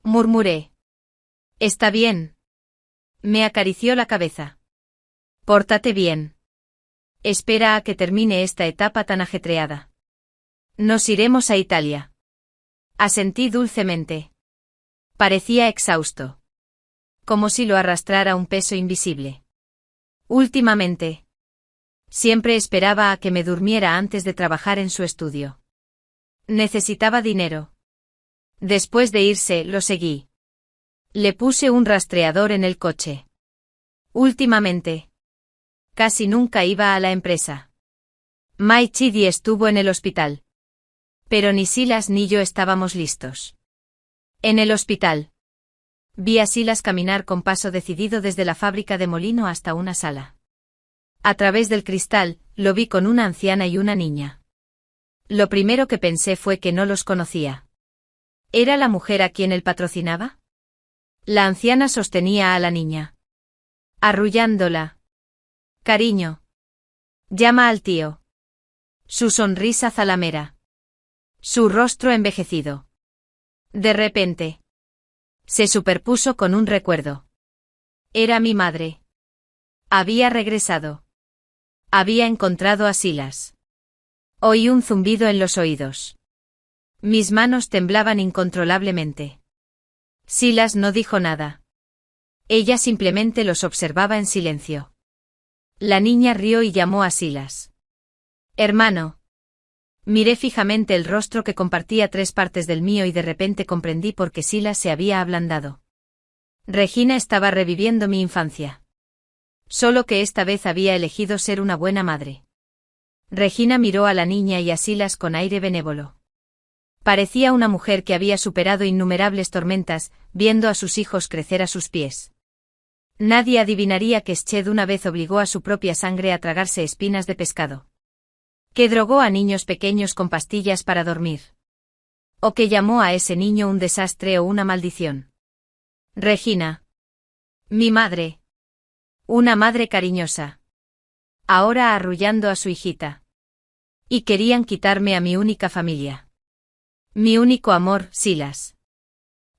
Murmuré. Está bien. Me acarició la cabeza. Pórtate bien. Espera a que termine esta etapa tan ajetreada. Nos iremos a Italia. Asentí dulcemente. Parecía exhausto. Como si lo arrastrara un peso invisible. Últimamente. Siempre esperaba a que me durmiera antes de trabajar en su estudio. Necesitaba dinero. Después de irse, lo seguí. Le puse un rastreador en el coche. Últimamente. Casi nunca iba a la empresa. Mai Chidi estuvo en el hospital. Pero ni Silas ni yo estábamos listos. En el hospital. Vi a Silas caminar con paso decidido desde la fábrica de molino hasta una sala. A través del cristal, lo vi con una anciana y una niña. Lo primero que pensé fue que no los conocía. ¿Era la mujer a quien él patrocinaba? La anciana sostenía a la niña. Arrullándola. Cariño. Llama al tío. Su sonrisa zalamera. Su rostro envejecido. De repente. Se superpuso con un recuerdo. Era mi madre. Había regresado. Había encontrado a Silas. Oí un zumbido en los oídos. Mis manos temblaban incontrolablemente. Silas no dijo nada. Ella simplemente los observaba en silencio. La niña rió y llamó a Silas. Hermano. Miré fijamente el rostro que compartía 3 partes del mío y de repente comprendí por qué Silas se había ablandado. Regina estaba reviviendo mi infancia. Solo que esta vez había elegido ser una buena madre. Regina miró a la niña y a Silas con aire benévolo. Parecía una mujer que había superado innumerables tormentas, viendo a sus hijos crecer a sus pies. Nadie adivinaría que Sched una vez obligó a su propia sangre a tragarse espinas de pescado. Que drogó a niños pequeños con pastillas para dormir. O que llamó a ese niño un desastre o una maldición. Regina. Mi madre. Una madre cariñosa. Ahora arrullando a su hijita. Y querían quitarme a mi única familia. Mi único amor, Silas.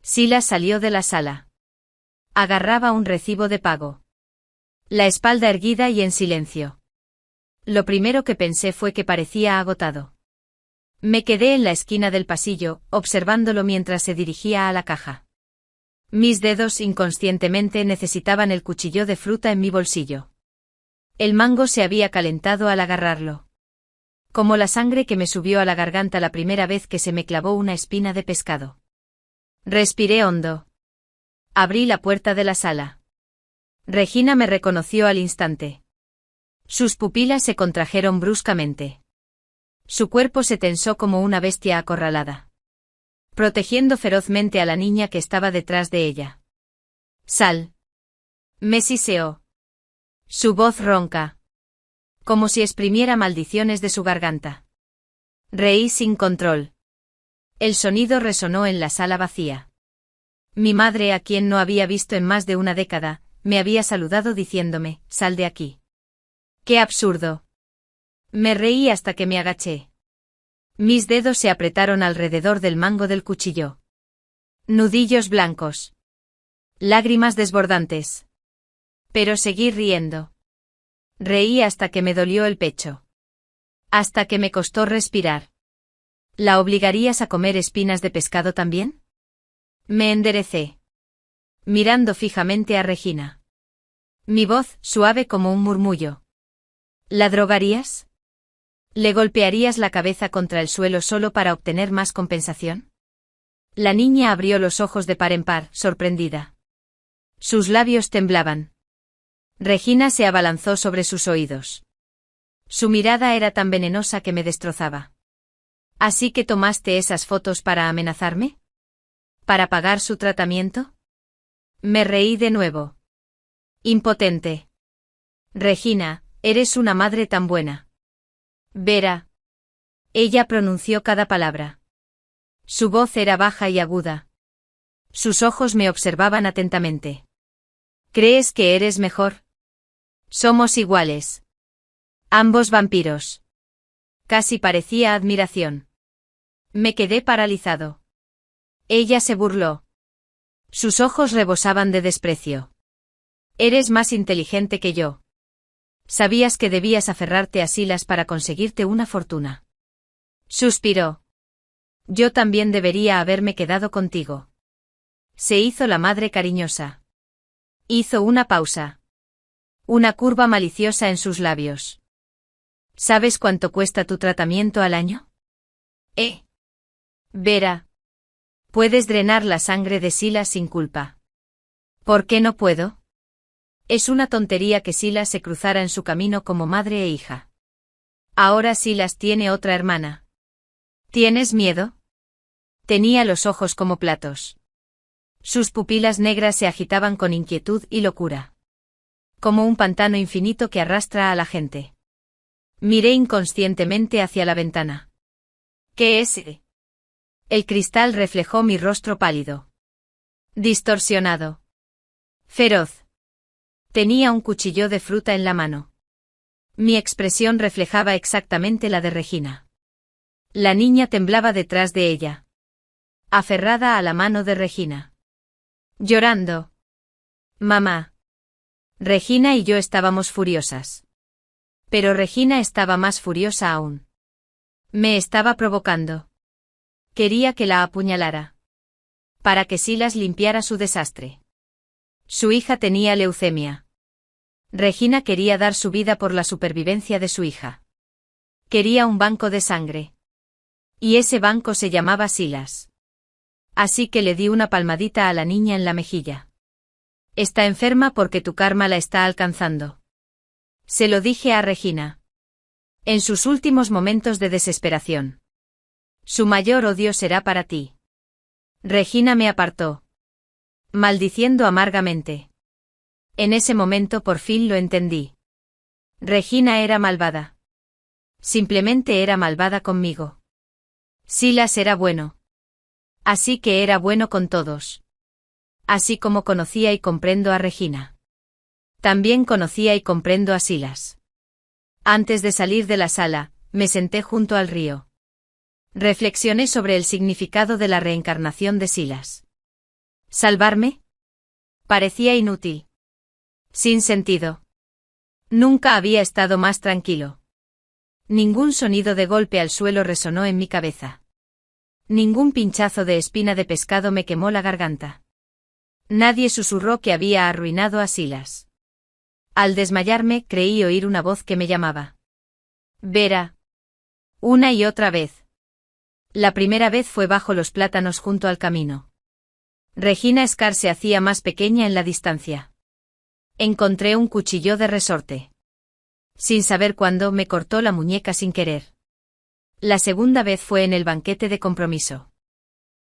Silas salió de la sala. Agarraba un recibo de pago. La espalda erguida y en silencio. Lo primero que pensé fue que parecía agotado. Me quedé en la esquina del pasillo, observándolo mientras se dirigía a la caja. Mis dedos inconscientemente necesitaban el cuchillo de fruta en mi bolsillo. El mango se había calentado al agarrarlo. Como la sangre que me subió a la garganta la primera vez que se me clavó una espina de pescado. Respiré hondo. Abrí la puerta de la sala. Regina me reconoció al instante. Sus pupilas se contrajeron bruscamente. Su cuerpo se tensó como una bestia acorralada, protegiendo ferozmente a la niña que estaba detrás de ella. Sal. Me siseó. Su voz ronca, como si exprimiera maldiciones de su garganta. Reí sin control. El sonido resonó en la sala vacía. Mi madre, a quien no había visto en más de una década, me había saludado diciéndome, «Sal de aquí». ¡Qué absurdo! Me reí hasta que me agaché. Mis dedos se apretaron alrededor del mango del cuchillo. Nudillos blancos. Lágrimas desbordantes. Pero seguí riendo. Reí hasta que me dolió el pecho. Hasta que me costó respirar. ¿La obligarías a comer espinas de pescado también? Me enderecé, mirando fijamente a Regina. Mi voz, suave como un murmullo. ¿La drogarías? ¿Le golpearías la cabeza contra el suelo solo para obtener más compensación? La niña abrió los ojos de par en par, sorprendida. Sus labios temblaban. Regina se abalanzó sobre sus oídos. Su mirada era tan venenosa que me destrozaba. ¿Así que tomaste esas fotos para amenazarme? ¿Para pagar su tratamiento? Me reí de nuevo. Impotente. Regina, eres una madre tan buena. Vera. Ella pronunció cada palabra. Su voz era baja y aguda. Sus ojos me observaban atentamente. ¿Crees que eres mejor? Somos iguales. Ambos vampiros. Casi parecía admiración. Me quedé paralizado. Ella se burló. Sus ojos rebosaban de desprecio. Eres más inteligente que yo. Sabías que debías aferrarte a Silas para conseguirte una fortuna. Suspiró. Yo también debería haberme quedado contigo. Se hizo la madre cariñosa. Hizo una pausa. Una curva maliciosa en sus labios. ¿Sabes cuánto cuesta tu tratamiento al año? Vera. Puedes drenar la sangre de Silas sin culpa. ¿Por qué no puedo? Es una tontería que Silas se cruzara en su camino como madre e hija. Ahora Silas tiene otra hermana. ¿Tienes miedo? Tenía los ojos como platos. Sus pupilas negras se agitaban con inquietud y locura. Como un pantano infinito que arrastra a la gente. Miré inconscientemente hacia la ventana. ¿Qué es? El cristal reflejó mi rostro pálido. Distorsionado. Feroz. Tenía un cuchillo de fruta en la mano. Mi expresión reflejaba exactamente la de Regina. La niña temblaba detrás de ella. Aferrada a la mano de Regina. Llorando. Mamá. Regina y yo estábamos furiosas. Pero Regina estaba más furiosa aún. Me estaba provocando. Quería que la apuñalara. Para que Silas limpiara su desastre. Su hija tenía leucemia. Regina quería dar su vida por la supervivencia de su hija. Quería un banco de sangre. Y ese banco se llamaba Silas. Así que le di una palmadita a la niña en la mejilla. Está enferma porque tu karma la está alcanzando. Se lo dije a Regina. En sus últimos momentos de desesperación. Su mayor odio será para ti. Regina me apartó. Maldiciendo amargamente. En ese momento por fin lo entendí. Regina era malvada. Simplemente era malvada conmigo. Silas era bueno. Así que era bueno con todos. Así como conocía y comprendo a Regina. También conocía y comprendo a Silas. Antes de salir de la sala, me senté junto al río. Reflexioné sobre el significado de la reencarnación de Silas. ¿Salvarme? Parecía inútil. Sin sentido. Nunca había estado más tranquilo. Ningún sonido de golpe al suelo resonó en mi cabeza. Ningún pinchazo de espina de pescado me quemó la garganta. Nadie susurró que había arruinado a Silas. Al desmayarme creí oír una voz que me llamaba. Vera. Una y otra vez. La primera vez fue bajo los plátanos junto al camino. Regina Scar se hacía más pequeña en la distancia. Encontré un cuchillo de resorte. Sin saber cuándo me cortó la muñeca sin querer. La segunda vez fue en el banquete de compromiso.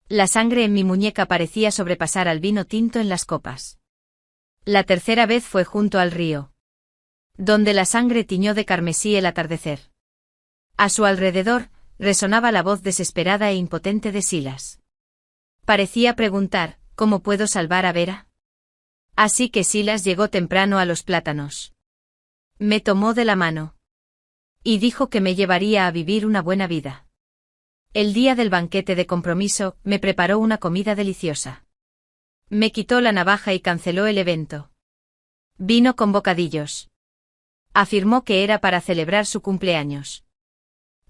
La sangre en mi muñeca parecía sobrepasar al vino tinto en las copas. La tercera vez fue junto al río, donde la sangre tiñó de carmesí el atardecer. A su alrededor, resonaba la voz desesperada e impotente de Silas. Parecía preguntar, ¿cómo puedo salvar a Vera? Así que Silas llegó temprano a los plátanos. Me tomó de la mano. Y dijo que me llevaría a vivir una buena vida. El día del banquete de compromiso, me preparó una comida deliciosa. Me quitó la navaja y canceló el evento. Vino con bocadillos. Afirmó que era para celebrar su cumpleaños.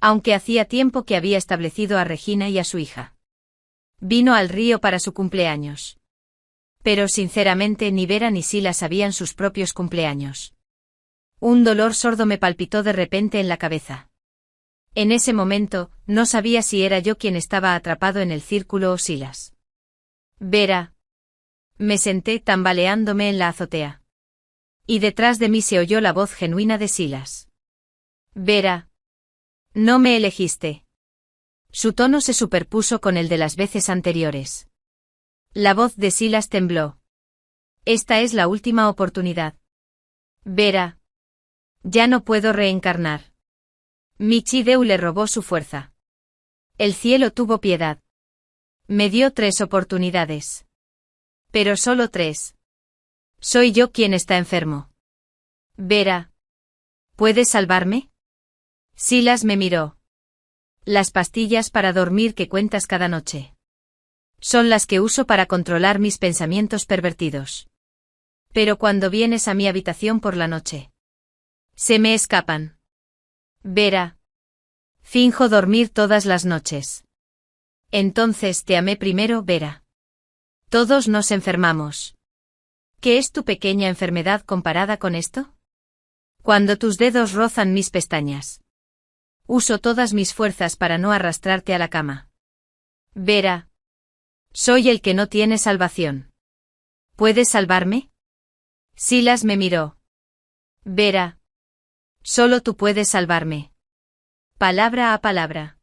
Aunque hacía tiempo que había establecido a Regina y a su hija. Vino al río para su cumpleaños. Pero sinceramente ni Vera ni Silas sabían sus propios cumpleaños. Un dolor sordo me palpitó de repente en la cabeza. En ese momento, no sabía si era yo quien estaba atrapado en el círculo o Silas. Vera. Me senté tambaleándome en la azotea. Y detrás de mí se oyó la voz genuina de Silas. Vera. No me elegiste. Su tono se superpuso con el de las veces anteriores. La voz de Silas tembló. Esta es la última oportunidad. Vera. Ya no puedo reencarnar. Michideu le robó su fuerza. El cielo tuvo piedad. Me dio 3 oportunidades. Pero solo 3. Soy yo quien está enfermo. Vera. ¿Puedes salvarme? Silas me miró. Las pastillas para dormir que cuentas cada noche. Son las que uso para controlar mis pensamientos pervertidos. Pero cuando vienes a mi habitación por la noche, se me escapan. Vera. Finjo dormir todas las noches. Entonces te amé primero, Vera. Todos nos enfermamos. ¿Qué es tu pequeña enfermedad comparada con esto? Cuando tus dedos rozan mis pestañas. Uso todas mis fuerzas para no arrastrarte a la cama. Vera. Soy el que no tiene salvación. ¿Puedes salvarme? Silas me miró. Vera. Solo tú puedes salvarme. Palabra a palabra.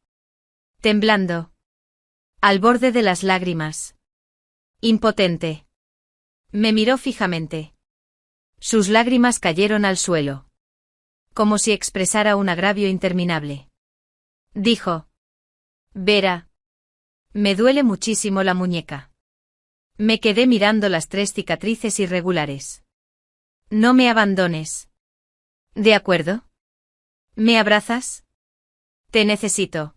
Temblando. Al borde de las lágrimas. Impotente. Me miró fijamente. Sus lágrimas cayeron al suelo. Como si expresara un agravio interminable. Dijo. Vera. Me duele muchísimo la muñeca. Me quedé mirando las 3 cicatrices irregulares. No me abandones. ¿De acuerdo? ¿Me abrazas? Te necesito.